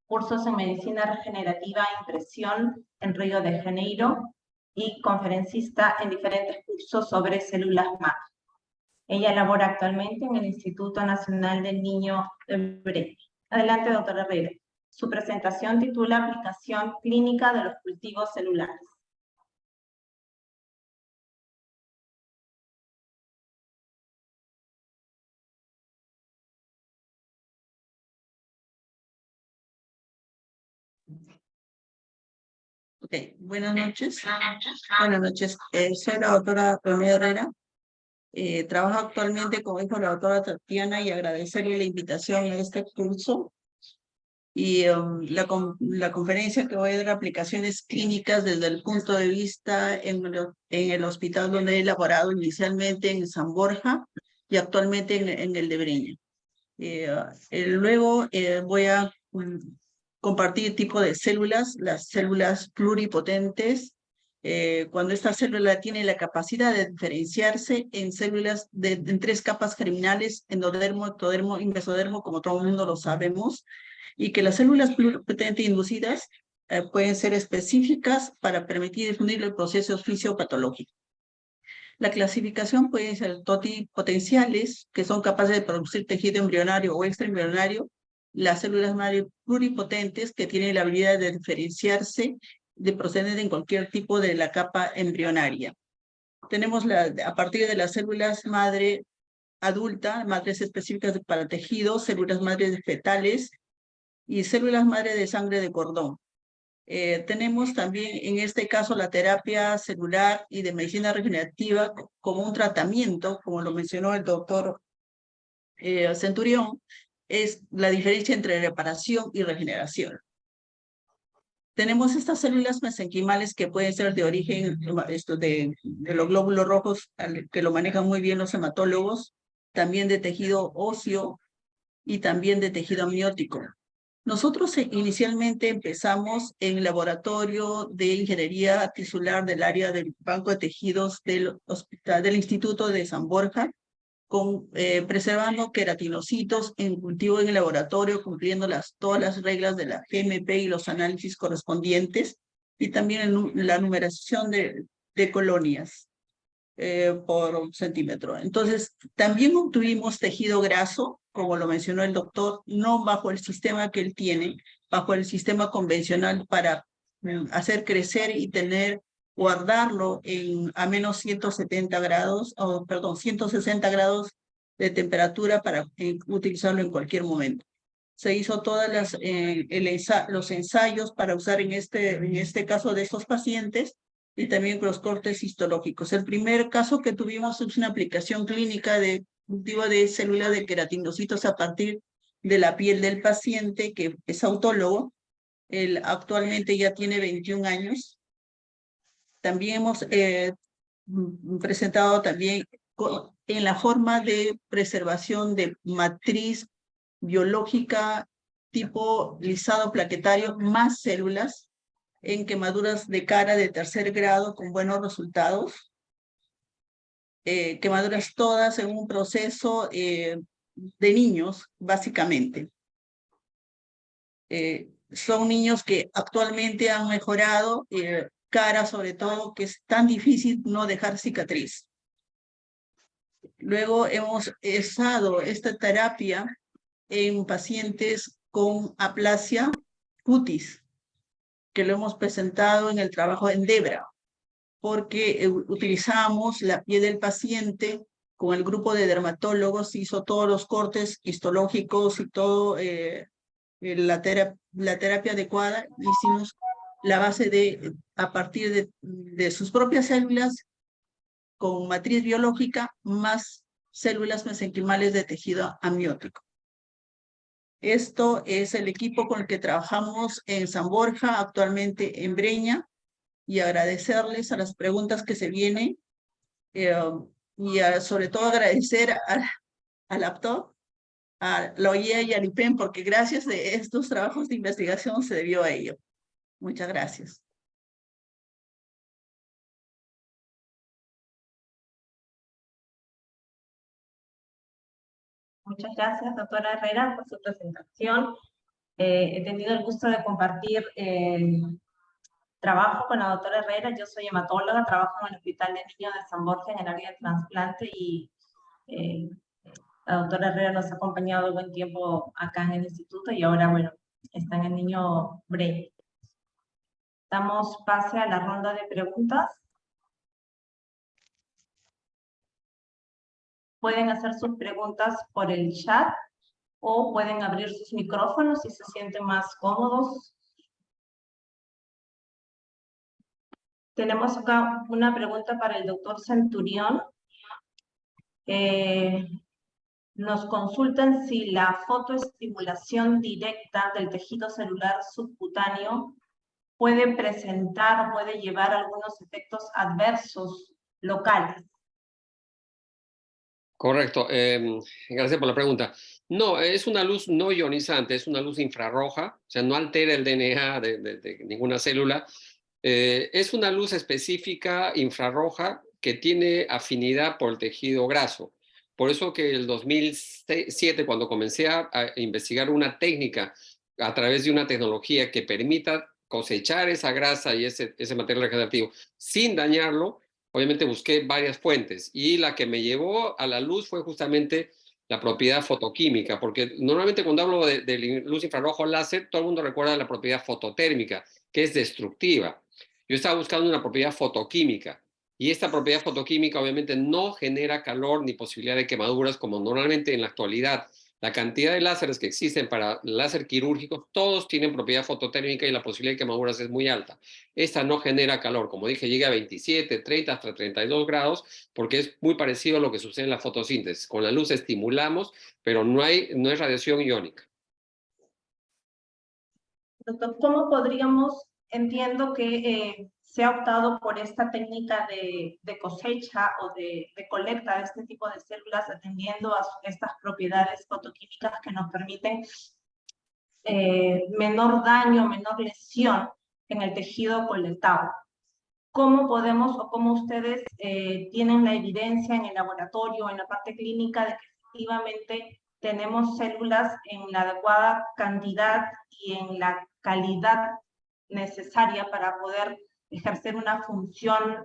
cursos en medicina regenerativa e impresión en Río de Janeiro y conferencista en diferentes cursos sobre células madre. Ella labora actualmente en el Instituto Nacional del Niño de Breña. Adelante, doctora Herrera. Su presentación titula Aplicación clínica de los cultivos celulares. Ok, buenas noches. Buenas noches. Soy la doctora René Herrera. Trabajo actualmente, como dijo la doctora Tatiana, y agradecerle la invitación a este curso. Y la conferencia que voy a dar, aplicaciones clínicas desde el punto de vista en el hospital donde he elaborado inicialmente en San Borja y actualmente en el de Breña. Luego voy a compartir tipo de células, las células pluripotentes, cuando esta célula tiene la capacidad de diferenciarse en células en 3 capas germinales, endodermo, ectodermo y mesodermo, como todo el mundo lo sabemos, y que las células pluripotentes inducidas pueden ser específicas para permitir difundir el proceso fisiopatológico. La clasificación puede ser totipotenciales, que son capaces de producir tejido embrionario o extraembrionario, las células madre pluripotentes, que tienen la habilidad de diferenciarse, de proceder en cualquier tipo de la capa embrionaria. Tenemos a partir de las células madre adulta, madres específicas para tejidos, células madres fetales y células madre de sangre de cordón. Tenemos también en este caso la terapia celular y de medicina regenerativa como un tratamiento, como lo mencionó el doctor Centurión, es la diferencia entre reparación y regeneración. Tenemos estas células mesenquimales que pueden ser de origen de los glóbulos rojos, que lo manejan muy bien los hematólogos, también de tejido óseo y también de tejido amniótico. Nosotros inicialmente empezamos en el laboratorio de ingeniería tisular del área del Banco de Tejidos del Instituto de San Borja, preservando queratinocitos en cultivo en el laboratorio, cumpliendo todas las reglas de la GMP y los análisis correspondientes, y también la numeración de colonias por centímetro. Entonces, también obtuvimos tejido graso, como lo mencionó el doctor, no bajo el sistema que él tiene, bajo el sistema convencional para hacer crecer y guardarlo a menos 170 grados, o perdón, 160 grados de temperatura para utilizarlo en cualquier momento. Se hizo todas los ensayos para usar en este caso de estos pacientes, y también los cortes histológicos. El primer caso que tuvimos es una aplicación clínica de cultivo de células de queratinocitos a partir de la piel del paciente, que es autólogo. Él actualmente ya tiene 21 años. También hemos presentado también en la forma de preservación de matriz biológica tipo lisado plaquetario más células en quemaduras de cara de 3er grado con buenos resultados. Quemaduras todas en un proceso de niños, básicamente. Son niños que actualmente han mejorado, cara sobre todo, que es tan difícil no dejar cicatriz. Luego hemos usado esta terapia en pacientes con aplasia cutis, que lo hemos presentado en el trabajo en Debra, porque utilizamos la piel del paciente con el grupo de dermatólogos, hizo todos los cortes histológicos y todo la terapia adecuada. Hicimos la base a partir de sus propias células con matriz biológica más células mesenquimales de tejido amniótico. Esto es el equipo con el que trabajamos en San Borja, actualmente en Breña, y agradecerles a las preguntas que se vienen, y sobre todo agradecer al APTOP, a la OIE y al IPEM, porque gracias a estos trabajos de investigación se debió a ello. Muchas gracias. Muchas gracias, doctora Herrera, por su presentación. He tenido el gusto de compartir Trabajo con la doctora Herrera, yo soy hematóloga, trabajo en el Hospital de Niños de San Borja en el área de trasplante y la doctora Herrera nos ha acompañado buen tiempo acá en el instituto y ahora, bueno, está en el niño Brain. Damos pase a la ronda de preguntas. Pueden hacer sus preguntas por el chat o pueden abrir sus micrófonos si se sienten más cómodos. Tenemos acá una pregunta para el doctor Centurión. Nos consultan si la fotoestimulación directa del tejido celular subcutáneo puede presentar, puede llevar algunos efectos adversos locales. Correcto. Gracias por la pregunta. No, es una luz no ionizante, es una luz infrarroja, o sea, no altera el DNA de ninguna célula. Es una luz específica infrarroja que tiene afinidad por el tejido graso. Por eso que el 2007, cuando comencé a investigar una técnica a través de una tecnología que permita cosechar esa grasa y ese material regenerativo sin dañarlo, obviamente busqué varias fuentes y la que me llevó a la luz fue justamente la propiedad fotoquímica, porque normalmente cuando hablo de luz infrarrojo láser, todo el mundo recuerda la propiedad fototérmica, que es destructiva. Yo estaba buscando una propiedad fotoquímica y esta propiedad fotoquímica obviamente no genera calor ni posibilidad de quemaduras como normalmente en la actualidad. La cantidad de láseres que existen para láser quirúrgicos, todos tienen propiedad fototérmica y la posibilidad de quemaduras es muy alta. Esta no genera calor, como dije, llega a 27, 30, hasta 32 grados, porque es muy parecido a lo que sucede en la fotosíntesis. Con la luz estimulamos, pero no es radiación iónica. Doctor, ¿cómo podríamos, entiendo que se ha optado por esta técnica de cosecha o de colecta de este tipo de células atendiendo a estas propiedades fotoquímicas que nos permiten menor daño, menor lesión en el tejido colectado? ¿Cómo podemos o cómo ustedes tienen la evidencia en el laboratorio, en la parte clínica, de que efectivamente tenemos células en la adecuada cantidad y en la calidad necesaria para poder ejercer una función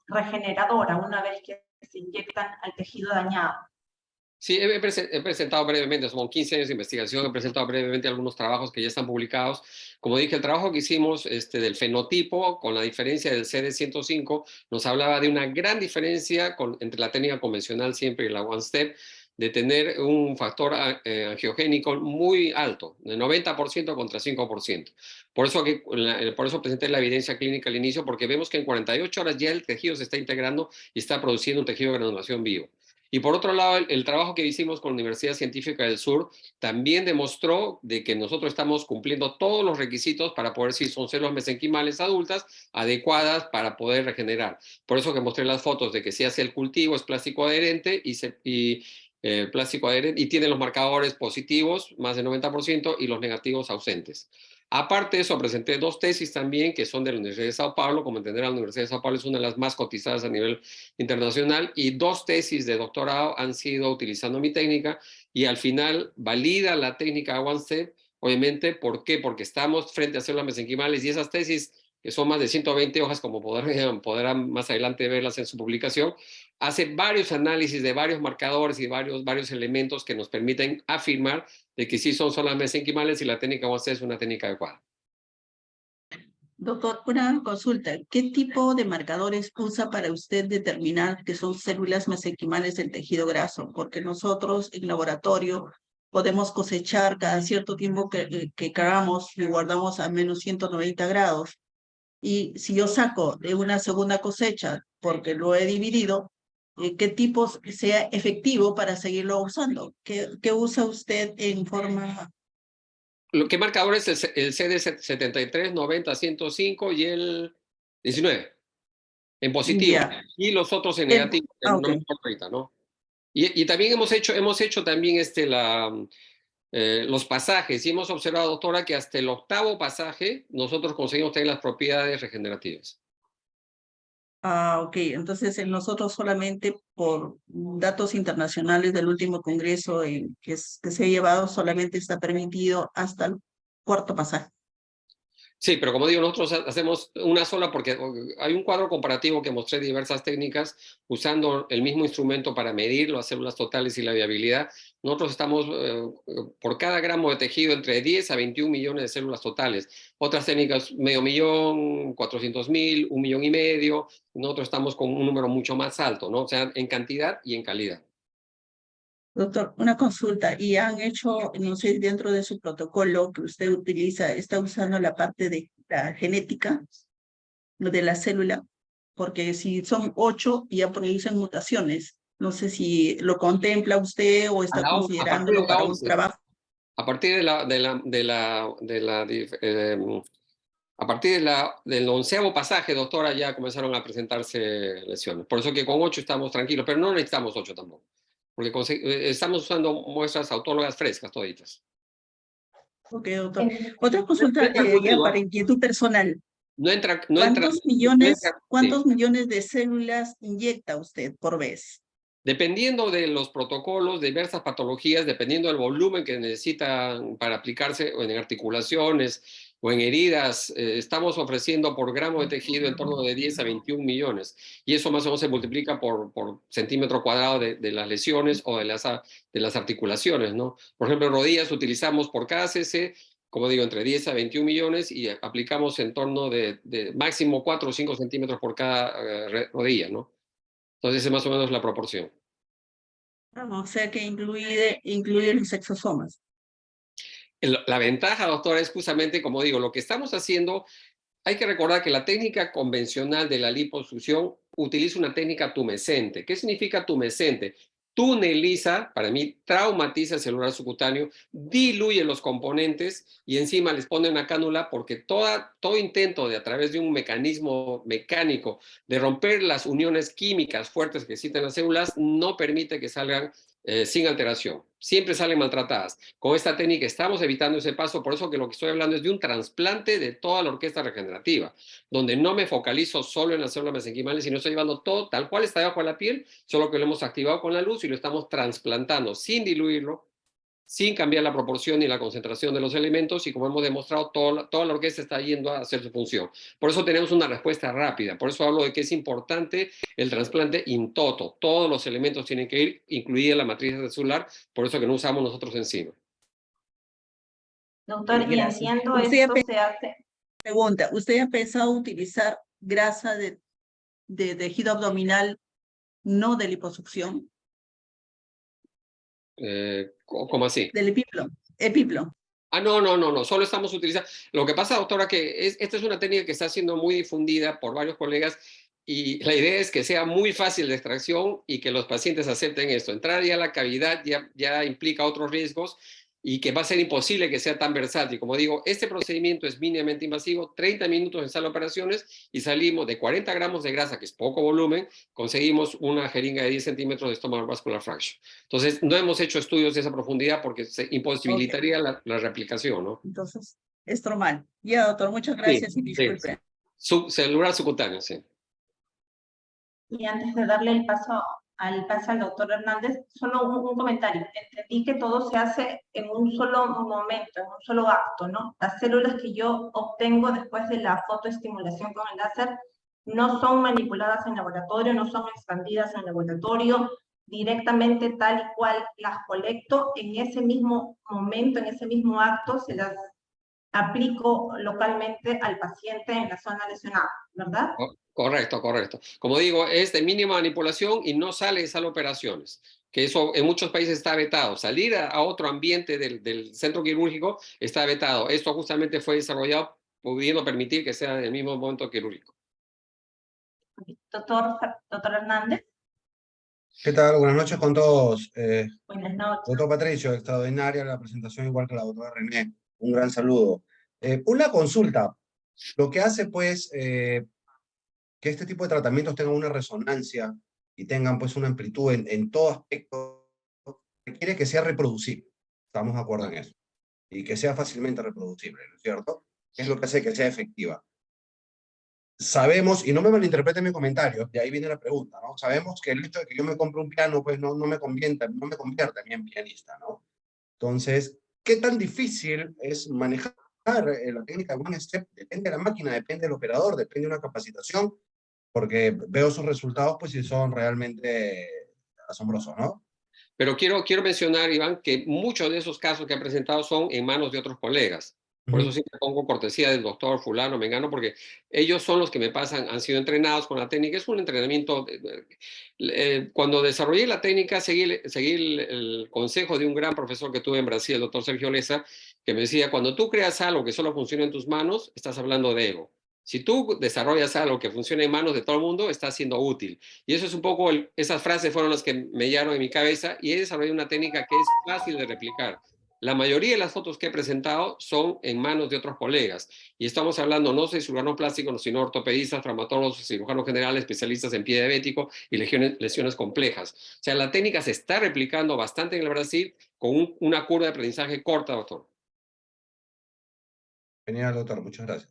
regeneradora una vez que se inyectan al tejido dañado? Sí, he presentado brevemente, son 15 años de investigación, he presentado brevemente algunos trabajos que ya están publicados. Como dije, el trabajo que hicimos del fenotipo, con la diferencia del CD105, nos hablaba de una gran diferencia entre la técnica convencional siempre y la One Step, de tener un factor angiogénico muy alto, de 90% contra 5%. Por eso presenté la evidencia clínica al inicio, porque vemos que en 48 horas ya el tejido se está integrando y está produciendo un tejido de granulación vivo. Y por otro lado, el trabajo que hicimos con la Universidad Científica del Sur también demostró de que nosotros estamos cumpliendo todos los requisitos para poder decir son células mesenquimales adultas adecuadas para poder regenerar. Por eso que mostré las fotos de que se hace el cultivo, es plástico adherente plástico adherente y tiene los marcadores positivos, más del 90%, y los negativos ausentes. Aparte de eso, presenté 2 tesis también que son de la Universidad de Sao Paulo. Como entenderán, la Universidad de Sao Paulo es una de las más cotizadas a nivel internacional, y 2 tesis de doctorado han sido utilizando mi técnica y al final valida la técnica One Step. Obviamente, ¿por qué? Porque estamos frente a células mesenquimales y esas tesis, que son más de 120 hojas, como podrán más adelante verlas en su publicación, hace varios análisis de varios marcadores y varios elementos que nos permiten afirmar de que sí son células mesenquimales y la técnica One Step es una técnica adecuada. Doctor, una consulta. ¿Qué tipo de marcadores usa para usted determinar que son células mesenquimales del tejido graso? Porque nosotros en laboratorio podemos cosechar cada cierto tiempo que queramos y guardamos a menos 190 grados. Y si yo saco de una segunda cosecha porque lo he dividido, ¿qué tipo sea efectivo para seguirlo usando? ¿Qué usa usted en forma? ¿Qué marcador es el CD73, 90, 105 y el 19? En positivo, Ya. y los otros en negativo, que no me Okay. acuerdo ahorita, ¿no? Y también hemos hecho también los pasajes, y hemos observado, doctora, que hasta el 8º pasaje nosotros conseguimos tener las propiedades regenerativas. Ok. Entonces nosotros solamente por datos internacionales del último congreso que se ha llevado, solamente está permitido hasta el 4º pasaje. Sí, pero como digo, nosotros hacemos una sola porque hay un cuadro comparativo que mostré de diversas técnicas usando el mismo instrumento para medir las células totales y la viabilidad. Nosotros estamos por cada gramo de tejido entre 10 a 21 millones de células totales. Otras técnicas, 500.000, 400.000, 1,5 millones. Nosotros estamos con un número mucho más alto, ¿no? O sea, en cantidad y en calidad. Doctor, una consulta, y han hecho, no sé, dentro de su protocolo que usted utiliza, está usando la parte de la genética de la célula, porque si son 8 ya producen mutaciones. No sé si lo contempla usted o está A partir de considerándolo la para un 11. trabajo. A partir a partir del 11º pasaje, doctora, ya comenzaron a presentarse lesiones. Por eso que con 8 estamos tranquilos, pero no necesitamos 8 tampoco, porque estamos usando muestras autólogas frescas toditas. Ok, doctor. En- Otra No consulta, entra ya cultivo, para ¿eh? inquietud personal. No entra, no entra, no entra, sí. ¿Cuántos millones de células inyecta usted por vez? Dependiendo de los protocolos, de diversas patologías, dependiendo del volumen que necesitan para aplicarse o en articulaciones o en heridas, estamos ofreciendo por gramo de tejido en torno de 10 a 21 millones. Y eso más o menos se multiplica por centímetro cuadrado de las lesiones o de las articulaciones, ¿no? Por ejemplo, en rodillas utilizamos por cada cc, como digo, entre 10 a 21 millones y aplicamos en torno de máximo 4 o 5 centímetros por cada rodilla, ¿no? Entonces, esa es más o menos la proporción. O sea que incluye los exosomas. La ventaja, doctora, es justamente, como digo, lo que estamos haciendo, hay que recordar que la técnica convencional de la liposucción utiliza una técnica tumescente. ¿Qué significa tumescente? Tuneliza, para mí, traumatiza el celular subcutáneo, diluye los componentes y encima les pone una cánula porque todo intento de a través de un mecanismo mecánico de romper las uniones químicas fuertes que existen en las células no permite que salgan sin alteración. Siempre salen maltratadas. Con esta técnica estamos evitando ese paso, por eso que lo que estoy hablando es de un trasplante de toda la orquesta regenerativa, donde no me focalizo solo en las células mesenquimales, sino estoy llevando todo tal cual está debajo de la piel, solo que lo hemos activado con la luz y lo estamos trasplantando sin diluirlo, sin cambiar la proporción ni la concentración de los elementos y como hemos demostrado, toda la orquesta está yendo a hacer su función. Por eso tenemos una respuesta rápida, por eso hablo de que es importante el trasplante in toto. Todos los elementos tienen que ir, incluida la matriz celular, por eso que no usamos nosotros enzima. Doctor, y Gracias. entiendo esto se hace. Pregunta, ¿usted ha pensado utilizar grasa de tejido abdominal no de liposucción? ¿Cómo así? Del epiplo. No, solo estamos utilizando. Lo que pasa, doctora, que esta es una técnica que está siendo muy difundida por varios colegas y la idea es que sea muy fácil de extracción y que los pacientes acepten esto. Entrar ya a la cavidad ya implica otros riesgos y que va a ser imposible que sea tan versátil. Como digo, este procedimiento es mínimamente invasivo, 30 minutos en sala de operaciones y salimos de 40 gramos de grasa, que es poco volumen, conseguimos una jeringa de 10 centímetros de stomach vascular fraction. Entonces, no hemos hecho estudios de esa profundidad porque se imposibilitaría la replicación, ¿no? Entonces, es normal. Ya, doctor, muchas Sí, gracias y sí. disculpe. Celular subcutáneo, sí. Y antes de darle el paso al doctor Hernández, solo un comentario. Entendí que todo se hace en un solo momento, en un solo acto, ¿no? Las células que yo obtengo después de la fotoestimulación con el láser no son manipuladas en laboratorio, no son expandidas en laboratorio, directamente tal y cual las colecto en ese mismo momento, en ese mismo acto, se las aplico localmente al paciente en la zona lesionada, ¿verdad? Correcto, correcto. Como digo, es de mínima manipulación y no sale de sala de operaciones, que eso en muchos países está vetado. Salir a otro ambiente del centro quirúrgico está vetado. Esto justamente fue desarrollado pudiendo permitir que sea en el mismo momento quirúrgico. Doctor Hernández, ¿Qué tal? Buenas noches con todos. buenas noches. Doctor Patricio, extraordinaria la presentación, igual que la doctora René. Un gran saludo. Una consulta. Lo que hace, pues, que este tipo de tratamientos tengan una resonancia y tengan, pues, una amplitud en todo aspecto, requiere que sea reproducible. Estamos de acuerdo en eso. Y que sea fácilmente reproducible, ¿no es cierto? Es lo que hace que sea efectiva. Sabemos, y no me malinterpreten mi comentario, de ahí viene la pregunta, ¿no? Sabemos que el hecho de que yo me compre un piano, pues no me convierte a mí en pianista, ¿no? Entonces, ¿qué tan difícil es manejar la técnica de One Step depende de la máquina, depende del operador, depende de una capacitación, porque veo sus resultados, pues, y son realmente asombrosos, ¿no? Pero quiero mencionar, Iván, que muchos de esos casos que han presentado son en manos de otros colegas. Por eso siempre pongo cortesía del doctor fulano, mengano, porque ellos son los que me pasan, han sido entrenados con la técnica. Es un entrenamiento. Cuando desarrollé la técnica, seguí el consejo de un gran profesor que tuve en Brasil, el doctor Sergio Lessa, que me decía, cuando tú creas algo que solo funciona en tus manos, estás hablando de ego. Si tú desarrollas algo que funciona en manos de todo el mundo, está siendo útil. Y eso es un poco, esas frases fueron las que me llegaron en mi cabeza y he desarrollado una técnica que es fácil de replicar. La mayoría de las fotos que he presentado son en manos de otros colegas. Y estamos hablando no de cirujanos plásticos, sino ortopedistas, traumatólogos, cirujanos generales, especialistas en pie diabético y lesiones complejas. O sea, la técnica se está replicando bastante en el Brasil con una curva de aprendizaje corta, doctor. Genial, doctor, muchas gracias.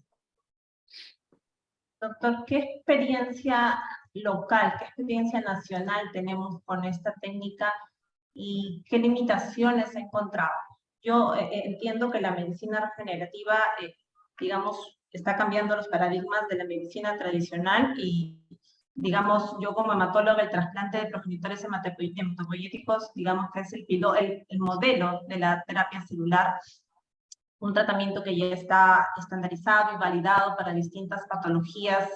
Doctor, ¿qué experiencia local, qué experiencia nacional tenemos con esta técnica y qué limitaciones ha encontrado? Yo entiendo que la medicina regenerativa, digamos, está cambiando los paradigmas de la medicina tradicional y, digamos, yo como hematóloga, el trasplante de progenitores hematopoyéticos, digamos que es el modelo de la terapia celular, un tratamiento que ya está estandarizado y validado para distintas patologías,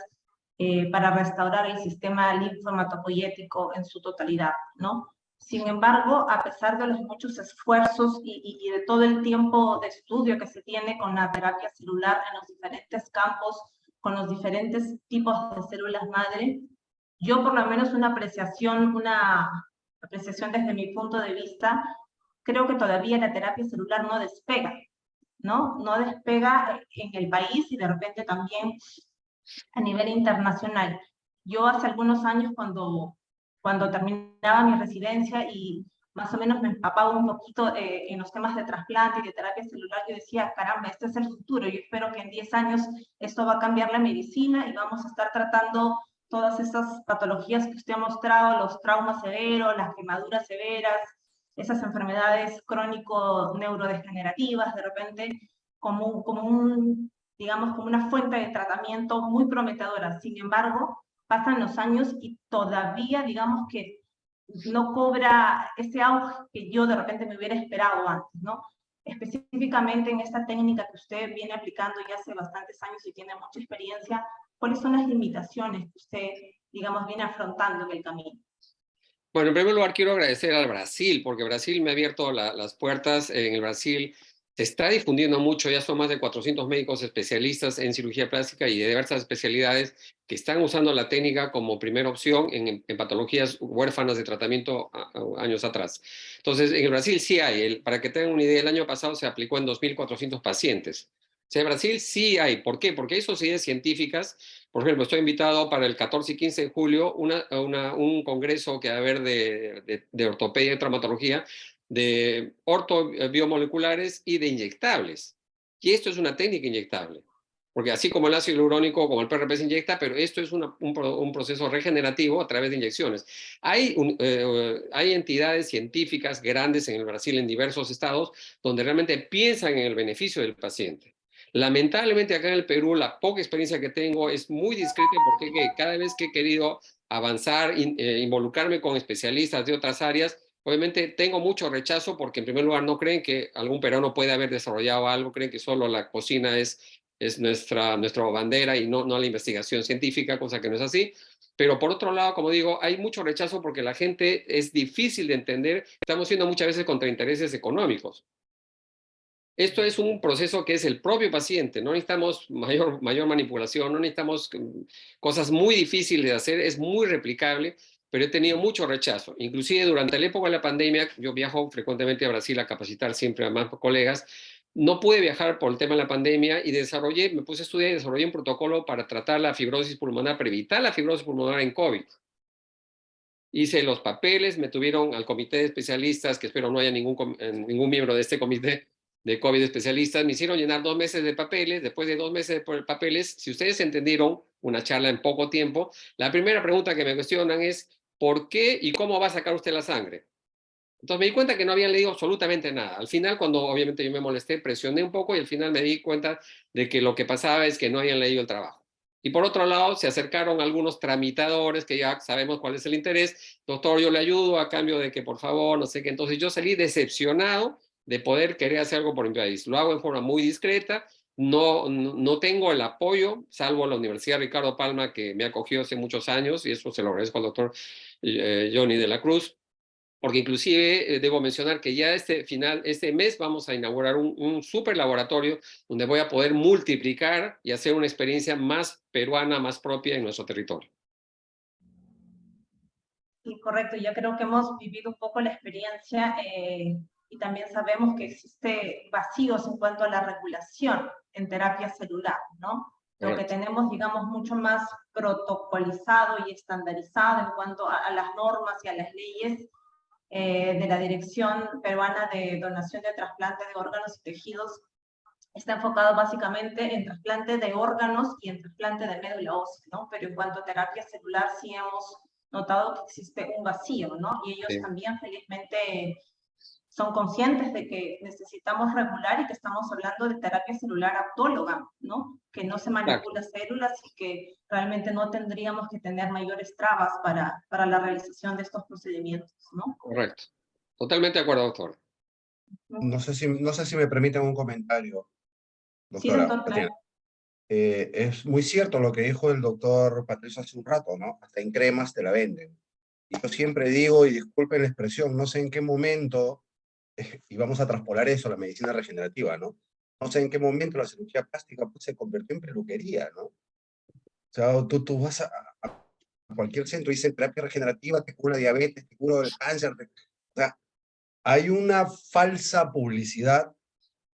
para restaurar el sistema linfohematopoyético en su totalidad, ¿no? Sin embargo, a pesar de los muchos esfuerzos y de todo el tiempo de estudio que se tiene con la terapia celular en los diferentes campos, con los diferentes tipos de células madre, yo por lo menos una apreciación desde mi punto de vista, creo que todavía la terapia celular no despega, ¿no? No despega en el país y de repente también a nivel internacional. Yo hace algunos años cuando terminaba mi residencia y más o menos me empapaba un poquito en los temas de trasplante y de terapia celular, yo decía, caramba, este es el futuro, yo espero que en 10 años esto va a cambiar la medicina y vamos a estar tratando todas esas patologías que usted ha mostrado, los traumas severos, las quemaduras severas, esas enfermedades crónico-neurodegenerativas, de repente, digamos, como una fuente de tratamiento muy prometedora. Sin embargo, pasan los años y todavía, digamos que no cobra ese auge que yo de repente me hubiera esperado antes, ¿no? Específicamente en esta técnica que usted viene aplicando ya hace bastantes años y tiene mucha experiencia, ¿cuáles son las limitaciones que usted, digamos, viene afrontando en el camino? Bueno, en primer lugar quiero agradecer al Brasil, porque Brasil me ha abierto las puertas. En el Brasil se está difundiendo mucho, ya son más de 400 médicos especialistas en cirugía plástica y de diversas especialidades que están usando la técnica como primera opción en patologías huérfanas de tratamiento años atrás. Entonces, en el Brasil sí hay, para que tengan una idea, el año pasado se aplicó en 2.400 pacientes. O sea, en Brasil sí hay. ¿Por qué? Porque hay sociedades científicas. Por ejemplo, estoy invitado para el 14 y 15 de julio un congreso que va a haber de ortopedia y traumatología, de ortobiomoleculares y de inyectables. Y esto es una técnica inyectable. Porque así como el ácido hialurónico, como el PRP se inyecta, pero esto es un proceso regenerativo a través de inyecciones. Hay entidades científicas grandes en el Brasil, en diversos estados, donde realmente piensan en el beneficio del paciente. Lamentablemente acá en el Perú la poca experiencia que tengo es muy discreta porque cada vez que he querido avanzar, involucrarme con especialistas de otras áreas, obviamente tengo mucho rechazo porque en primer lugar no creen que algún peruano puede haber desarrollado algo, creen que solo la cocina es nuestra bandera y no la investigación científica, cosa que no es así. Pero por otro lado, como digo, hay mucho rechazo porque la gente es difícil de entender, estamos siendo muchas veces contra intereses económicos. Esto es un proceso que es el propio paciente, no necesitamos mayor manipulación, no necesitamos cosas muy difíciles de hacer, es muy replicable, pero he tenido mucho rechazo. Inclusive durante la época de la pandemia, yo viajo frecuentemente a Brasil a capacitar siempre a más colegas, no pude viajar por el tema de la pandemia y me puse a estudiar y desarrollé un protocolo para tratar la fibrosis pulmonar, para evitar la fibrosis pulmonar en COVID. Hice los papeles, me tuvieron al comité de especialistas, que espero no haya ningún miembro de este comité de COVID especialistas, me hicieron llenar 2 meses de papeles. Después de 2 meses de papeles, si ustedes entendieron una charla en poco tiempo, la primera pregunta que me cuestionan es ¿por qué y cómo va a sacar usted la sangre? Entonces me di cuenta que no habían leído absolutamente nada. Al final, cuando obviamente yo me molesté, presioné un poco y al final me di cuenta de que lo que pasaba es que no habían leído el trabajo. Y por otro lado, se acercaron algunos tramitadores que ya sabemos cuál es el interés. Doctor, yo le ayudo a cambio de que por favor, no sé qué. Entonces yo salí decepcionado de poder querer hacer algo por mi país. Lo hago en forma muy discreta. No tengo el apoyo, salvo la Universidad Ricardo Palma, que me acogió hace muchos años, y eso se lo agradezco al doctor Johnny de la Cruz, porque inclusive debo mencionar que ya este mes vamos a inaugurar un super laboratorio donde voy a poder multiplicar y hacer una experiencia más peruana, más propia en nuestro territorio. Sí, correcto. Yo creo que hemos vivido un poco la experiencia y también sabemos que existe vacíos en cuanto a la regulación en terapia celular, ¿no? Lo que Correcto. tenemos, digamos, mucho más protocolizado y estandarizado en cuanto a las normas y a las leyes de la Dirección Peruana de Donación de Trasplante de Órganos y Tejidos, está enfocado básicamente en trasplante de órganos y en trasplante de médula ósea, ¿no? Pero en cuanto a terapia celular sí hemos notado que existe un vacío, ¿no? Y ellos Sí, también felizmente son conscientes de que necesitamos regular y que estamos hablando de terapia celular autóloga, ¿no? Que no se exacto, manipula células y que realmente no tendríamos que tener mayores trabas para la realización de estos procedimientos, ¿no? correcto. Totalmente de acuerdo, doctor. No sé si me permiten un comentario, Sí, doctora doctor, Tatiana. claro. Es muy cierto lo que dijo el doctor Patricio hace un rato, ¿no? Hasta en cremas te la venden. Y yo siempre digo, y disculpen la expresión, no sé en qué momento, y vamos a traspolar eso a la medicina regenerativa, ¿no? No sé en qué momento la cirugía plástica pues, se convirtió en peluquería, ¿no? O sea, tú vas a cualquier centro y dicen terapia regenerativa, te cura diabetes, te cura el cáncer. O sea, hay una falsa publicidad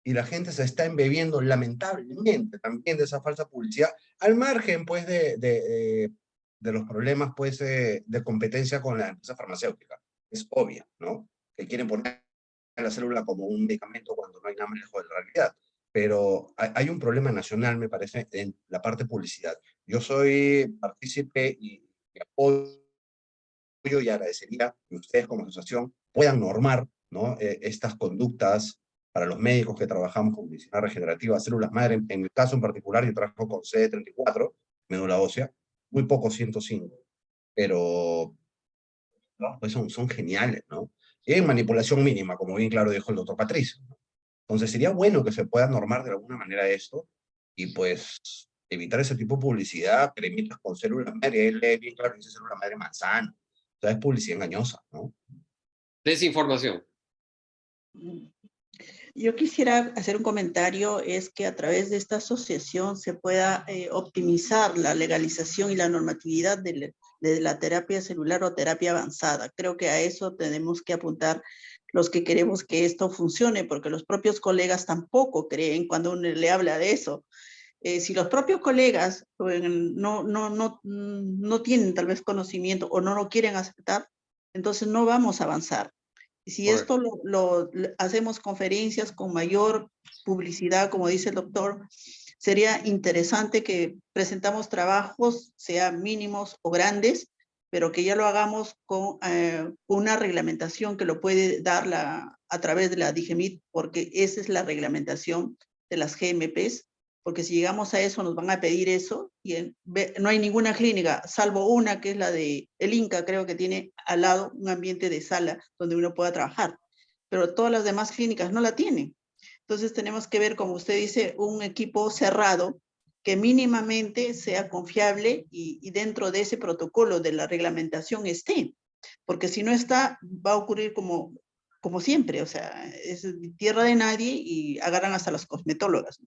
y la gente se está embebiendo lamentablemente también de esa falsa publicidad, al margen pues de los problemas pues de competencia con la empresa farmacéutica. Es obvio, ¿no? Que quieren poner la célula como un medicamento cuando no hay nada más lejos de la realidad. Pero hay un problema nacional, me parece, en la parte publicidad. Yo soy partícipe y apoyo y agradecería que ustedes como asociación puedan normar, ¿no? Estas conductas para los médicos que trabajamos con medicina regenerativa, células madre. En mi caso en particular, yo trabajo con CD34, médula ósea, muy poco 105, pero no, pues son geniales, ¿no? Y en manipulación mínima, como bien claro dijo el doctor Patricio, ¿no? Entonces sería bueno que se pueda normar de alguna manera esto y pues evitar ese tipo de publicidad, cremitas con células madre, él lee bien claro que dice célula madre manzana, o sea, es publicidad engañosa, ¿no? Desinformación. Yo quisiera hacer un comentario, es que a través de esta asociación se pueda optimizar la legalización y la normatividad de la terapia celular o terapia avanzada. Creo que a eso tenemos que apuntar los que queremos que esto funcione, porque los propios colegas tampoco creen cuando uno le habla de eso. Si los propios colegas no tienen tal vez conocimiento o no lo quieren aceptar, entonces no vamos a avanzar. Y si Correcto. esto lo hacemos conferencias con mayor publicidad, como dice el doctor, sería interesante que presentamos trabajos, sean mínimos o grandes, pero que ya lo hagamos con una reglamentación que lo puede dar a través de la DIGEMIT, porque esa es la reglamentación de las GMPs, porque si llegamos a eso nos van a pedir eso y no hay ninguna clínica, salvo una que es la de el Inca, creo que tiene al lado un ambiente de sala donde uno pueda trabajar, pero todas las demás clínicas no la tienen. Entonces tenemos que ver, como usted dice, un equipo cerrado que mínimamente sea confiable y dentro de ese protocolo de la reglamentación esté, porque si no está, va a ocurrir como siempre, o sea, es tierra de nadie y agarran hasta las cosmetólogas.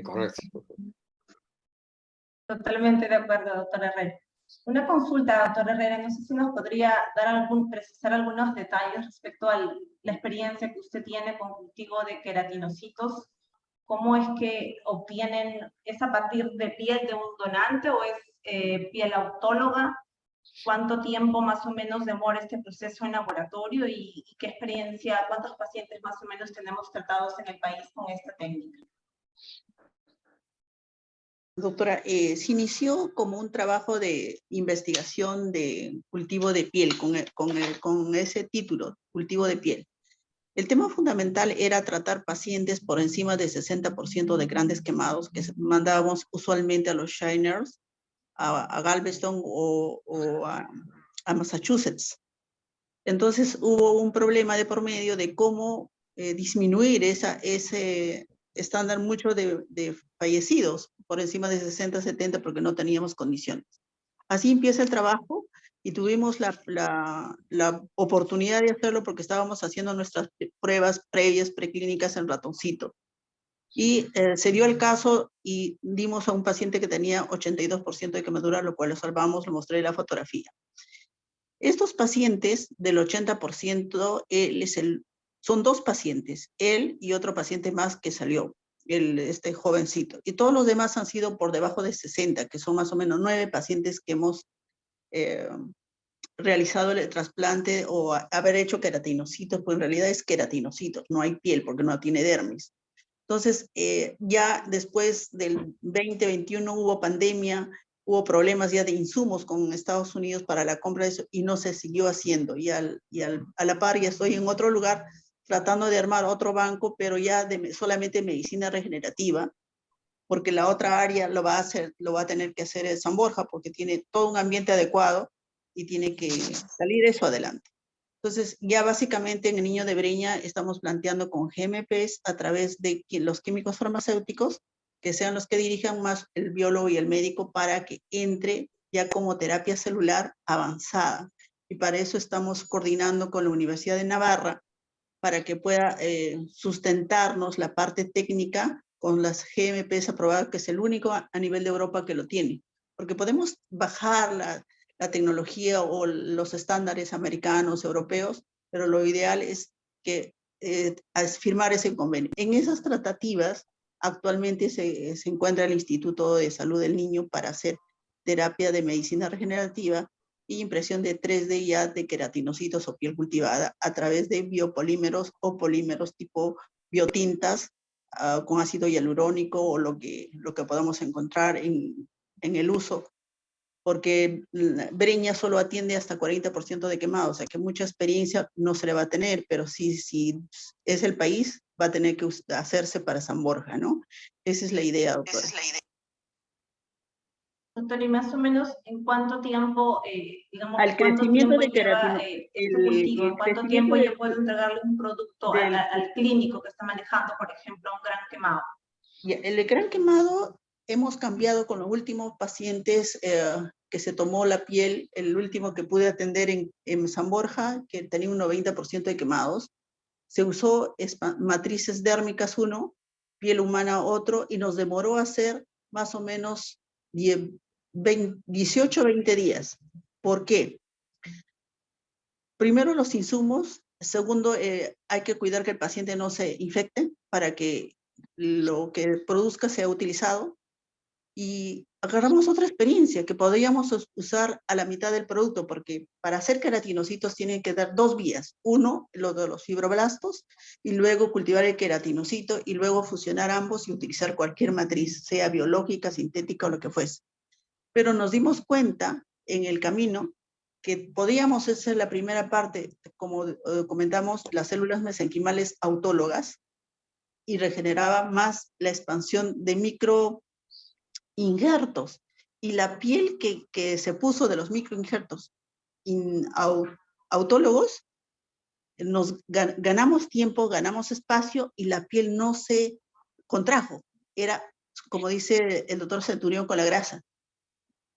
Correcto. Totalmente de acuerdo, doctor Herrera. Una consulta, doctor Herrera, no sé si nos podría dar precisar algunos detalles respecto a la experiencia que usted tiene con cultivo de queratinocitos. ¿Cómo es que obtienen, es a partir de piel de un donante o es piel autóloga? ¿Cuánto tiempo más o menos demora este proceso en laboratorio y qué experiencia, cuántos pacientes más o menos tenemos tratados en el país con esta técnica? Doctora, se inició como un trabajo de investigación de cultivo de piel, con ese título, cultivo de piel. El tema fundamental era tratar pacientes por encima de 60% de grandes quemados que mandábamos usualmente a los Shiners, a Galveston o a Massachusetts. Entonces hubo un problema de por medio de cómo disminuir ese estándar mucho de fallecidos por encima de 60, 70 porque no teníamos condiciones. Así empieza el trabajo y tuvimos la oportunidad de hacerlo porque estábamos haciendo nuestras pruebas previas, preclínicas en ratoncito. Y se dio el caso y dimos a un paciente que tenía 82% de quemadura, lo cual lo salvamos, lo mostré en la fotografía. Estos pacientes del 80%, son dos pacientes, él y otro paciente más que salió, este jovencito. Y todos los demás han sido por debajo de 60, que son más o menos 9 pacientes que hemos realizado el trasplante o haber hecho queratinocitos, pues en realidad es queratinocitos, no hay piel porque no tiene dermis. Entonces, ya después del 2021 hubo pandemia, hubo problemas ya de insumos con Estados Unidos para la compra de eso y no se siguió haciendo. A la par ya estoy en otro lugar tratando de armar otro banco, pero ya solamente medicina regenerativa, porque la otra área lo va a tener que hacer en San Borja, porque tiene todo un ambiente adecuado y tiene que salir eso adelante. Entonces, ya básicamente en el niño de Breña estamos planteando con GMPs a través de los químicos farmacéuticos, que sean los que dirijan más el biólogo y el médico para que entre ya como terapia celular avanzada. Y para eso estamos coordinando con la Universidad de Navarra para que pueda sustentarnos la parte técnica con las GMPs aprobadas, que es el único a nivel de Europa que lo tiene. Porque podemos bajar la tecnología o los estándares americanos, europeos, pero lo ideal es que firmar ese convenio. En esas tratativas actualmente se encuentra el Instituto de Salud del Niño para hacer terapia de medicina regenerativa y impresión de 3D ya de queratinocitos o piel cultivada a través de biopolímeros o polímeros tipo biotintas con ácido hialurónico o lo que podamos encontrar en el uso, porque Breña solo atiende hasta 40% de quemado, o sea que mucha experiencia no se le va a tener, pero si es el país, va a tener que hacerse para San Borja, ¿no? Esa es la idea, doctora. Esa es la idea. Doctor, y más o menos, ¿en cuánto tiempo, digamos, al cuánto crecimiento tiempo de lleva queratina, este cultivo? ¿En cuánto tiempo yo puedo entregarle un producto al clínico que está manejando, por ejemplo, un gran quemado? El gran quemado hemos cambiado con los últimos pacientes que se tomó la piel, el último que pude atender en San Borja, que tenía un 90% de quemados. Se usó matrices dérmicas 1, piel humana otro, y nos demoró hacer más o menos 18 o 20 días. ¿Por qué? Primero los insumos, segundo hay que cuidar que el paciente no se infecte para que lo que produzca sea utilizado, y agarramos otra experiencia que podríamos usar a la mitad del producto, porque para hacer queratinocitos tienen que dar 2 vías. Uno, lo de los fibroblastos, y luego cultivar el queratinocito, y luego fusionar ambos y utilizar cualquier matriz, sea biológica, sintética o lo que fuese. Pero nos dimos cuenta en el camino que podíamos hacer la primera parte, como comentamos, las células mesenquimales autólogas, y regeneraba más la expansión de microinjertos. Y la piel que se puso de los microinjertos autólogos, ganamos tiempo, ganamos espacio y la piel no se contrajo. Era, como dice el doctor Centurión con la grasa,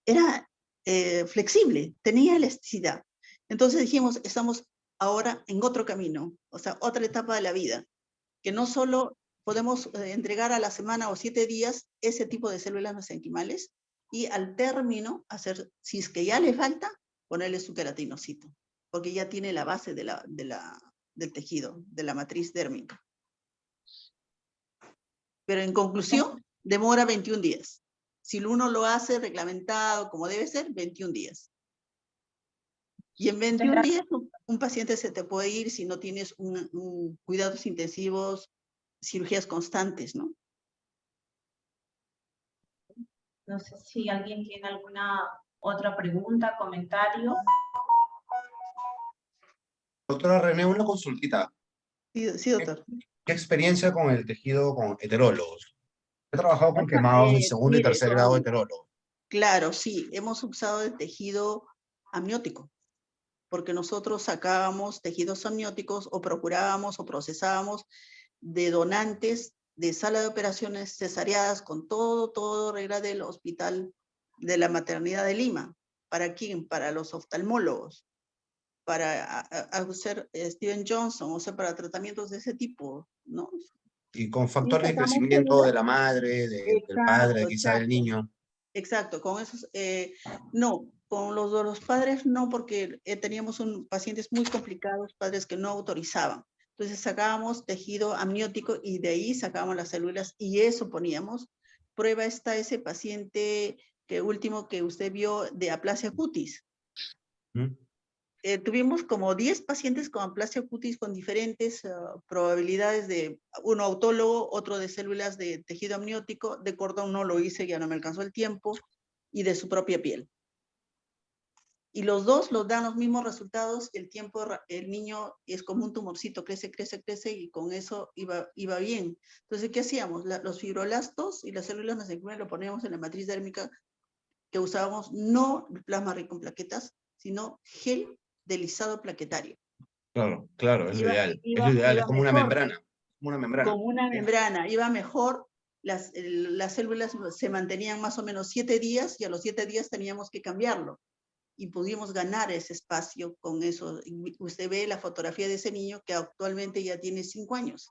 era flexible, tenía elasticidad. Entonces dijimos, estamos ahora en otro camino, o sea, otra etapa de la vida, que no solo podemos entregar a la semana o 7 días ese tipo de células mesenquimales y al término hacer, si es que ya le falta, ponerle su queratinocito, porque ya tiene la base del tejido, de la matriz dérmica. Pero en conclusión, demora 21 días. Si uno lo hace reglamentado como debe ser, 21 días. Y en 21 días un paciente se te puede ir si no tienes cuidados intensivos, cirugías constantes, ¿no? No sé si alguien tiene alguna otra pregunta, comentario. Doctora René, una consultita. Sí, doctor. ¿Qué experiencia con el tejido con heterólogos? He trabajado con quemados de segundo y Mire, tercer grado heterólogos. claro, sí, hemos usado el tejido amniótico, porque nosotros sacábamos tejidos amnióticos o procurábamos o procesábamos de donantes de sala de operaciones cesareadas con todo regla del hospital de la maternidad de Lima. ¿Para quién? Para los oftalmólogos, para hacer Steven Johnson, o sea, para tratamientos de ese tipo, ¿no? Y con Y factores de sacamos crecimiento de células. la madre, del padre, Exacto, quizá del exacto. niño. Exacto, con esos, no, con los de los padres no, porque teníamos pacientes muy complicados, padres que no autorizaban. Entonces sacábamos tejido amniótico y de ahí sacábamos las células y eso poníamos. Prueba está ese paciente que último que usted vio de aplasia cutis. ¿Mm? Tuvimos como 10 pacientes con aplasia cutis con diferentes probabilidades de uno autólogo, otro de células de tejido amniótico, de cordón no lo hice, ya no me alcanzó el tiempo, y de su propia piel. Y los dos los dan los mismos resultados, el tiempo, el niño es como un tumorcito, crece y con eso iba bien. Entonces, ¿qué hacíamos? Los fibrolastos y las células mesenchymal lo poníamos en la matriz dérmica que usábamos, no plasma rico en plaquetas, sino gel deslizado plaquetario. Claro, claro, es lo ideal. Es lo ideal, es Iba como una mejor, membrana. Como una membrana. con una membrana, iba mejor, las células se mantenían más o menos 7 días y a los 7 días teníamos que cambiarlo. Y pudimos ganar ese espacio con eso. Usted ve la fotografía de ese niño que actualmente ya tiene 5 años.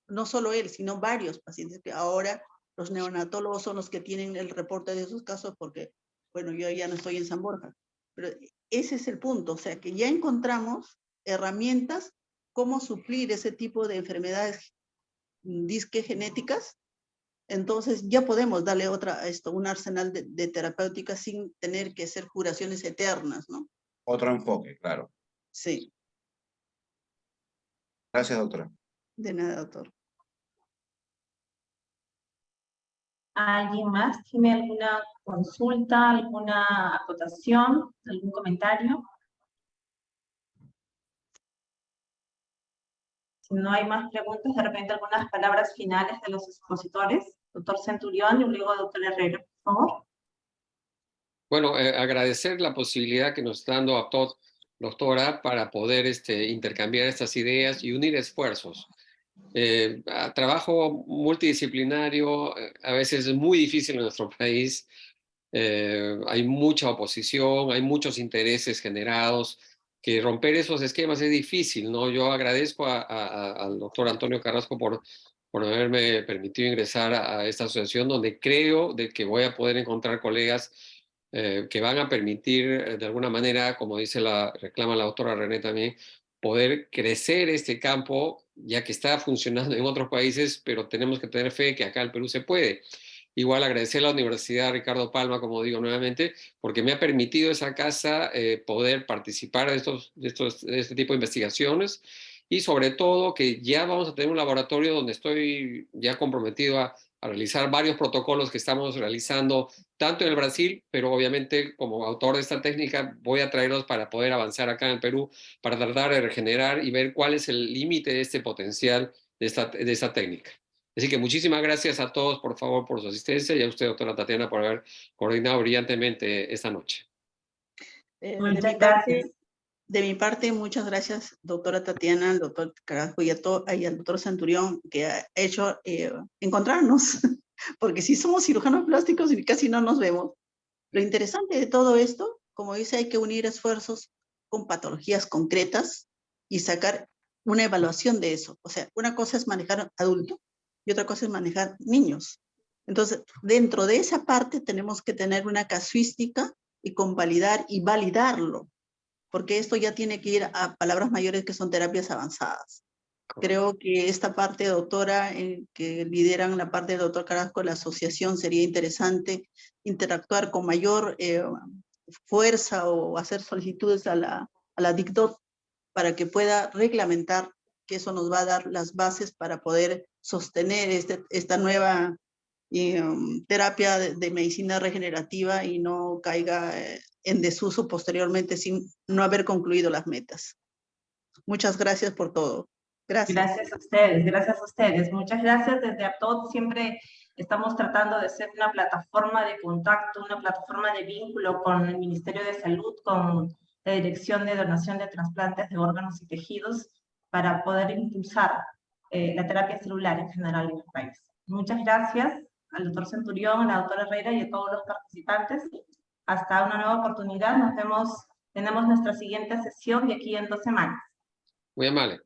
No solo él, sino varios pacientes que ahora los neonatólogos son los que tienen el reporte de esos casos porque, bueno, yo ya no estoy en San Borja. Pero ese es el punto, o sea, que ya encontramos herramientas cómo suplir ese tipo de enfermedades disque genéticas. Entonces ya podemos darle un arsenal de terapéuticas sin tener que hacer curaciones eternas, ¿no? Otro enfoque, claro. Sí, Gracias, doctora. de nada, doctor. ¿Alguien más tiene alguna consulta, alguna acotación, algún comentario? Si no hay más preguntas, de repente algunas palabras finales de los expositores. Doctor Centurión y luego doctor Herrera, por favor. Bueno, agradecer la posibilidad que nos está dando a todos, doctora, para poder intercambiar estas ideas y unir esfuerzos. Trabajo multidisciplinario a veces es muy difícil en nuestro país. Hay mucha oposición, hay muchos intereses generados, que romper esos esquemas es difícil, ¿no? Yo agradezco al doctor Antonio Carrasco por haberme permitido ingresar a esta asociación, donde creo de que voy a poder encontrar colegas que van a permitir, de alguna manera, como reclama la doctora René también, poder crecer este campo, ya que está funcionando en otros países, pero tenemos que tener fe que acá en el Perú se puede. Igual agradecer a la Universidad Ricardo Palma, como digo nuevamente, porque me ha permitido esa casa poder participar de este tipo de investigaciones y sobre todo que ya vamos a tener un laboratorio donde estoy ya comprometido a realizar varios protocolos que estamos realizando tanto en el Brasil, pero obviamente como autor de esta técnica voy a traerlos para poder avanzar acá en el Perú, para tratar de regenerar y ver cuál es el límite de este potencial de esta técnica. Así que muchísimas gracias a todos, por favor, por su asistencia y a usted, doctora Tatiana, por haber coordinado brillantemente esta noche. Muchas gracias. De mi parte, muchas gracias, doctora Tatiana, al doctor Carrasco y al doctor Centurión, que ha hecho encontrarnos, porque si somos cirujanos plásticos y casi no nos vemos. Lo interesante de todo esto, como dice, hay que unir esfuerzos con patologías concretas y sacar una evaluación de eso. O sea, una cosa es manejar adultos y otra cosa es manejar niños. Entonces, dentro de esa parte tenemos que tener una casuística y convalidar y validarlo, porque esto ya tiene que ir a palabras mayores que son terapias avanzadas. Creo que esta parte, doctora, que lideran la parte del doctor Carrasco, la asociación, sería interesante interactuar con mayor fuerza o hacer solicitudes a la DICDOT para que pueda reglamentar, que eso nos va a dar las bases para poder sostener esta nueva terapia de medicina regenerativa y no caiga en desuso posteriormente sin no haber concluido las metas. Muchas gracias por todo. Gracias. Gracias a ustedes, gracias a ustedes. Muchas gracias. Desde APTOT siempre estamos tratando de ser una plataforma de contacto, una plataforma de vínculo con el Ministerio de Salud, con la Dirección de Donación de Trasplantes de Órganos y Tejidos, para poder impulsar la terapia celular en general en el país. Muchas gracias al doctor Centurión, a la doctora Herrera y a todos los participantes. Hasta una nueva oportunidad. Nos vemos, tenemos nuestra siguiente sesión de aquí en 2 semanas. Muy amable.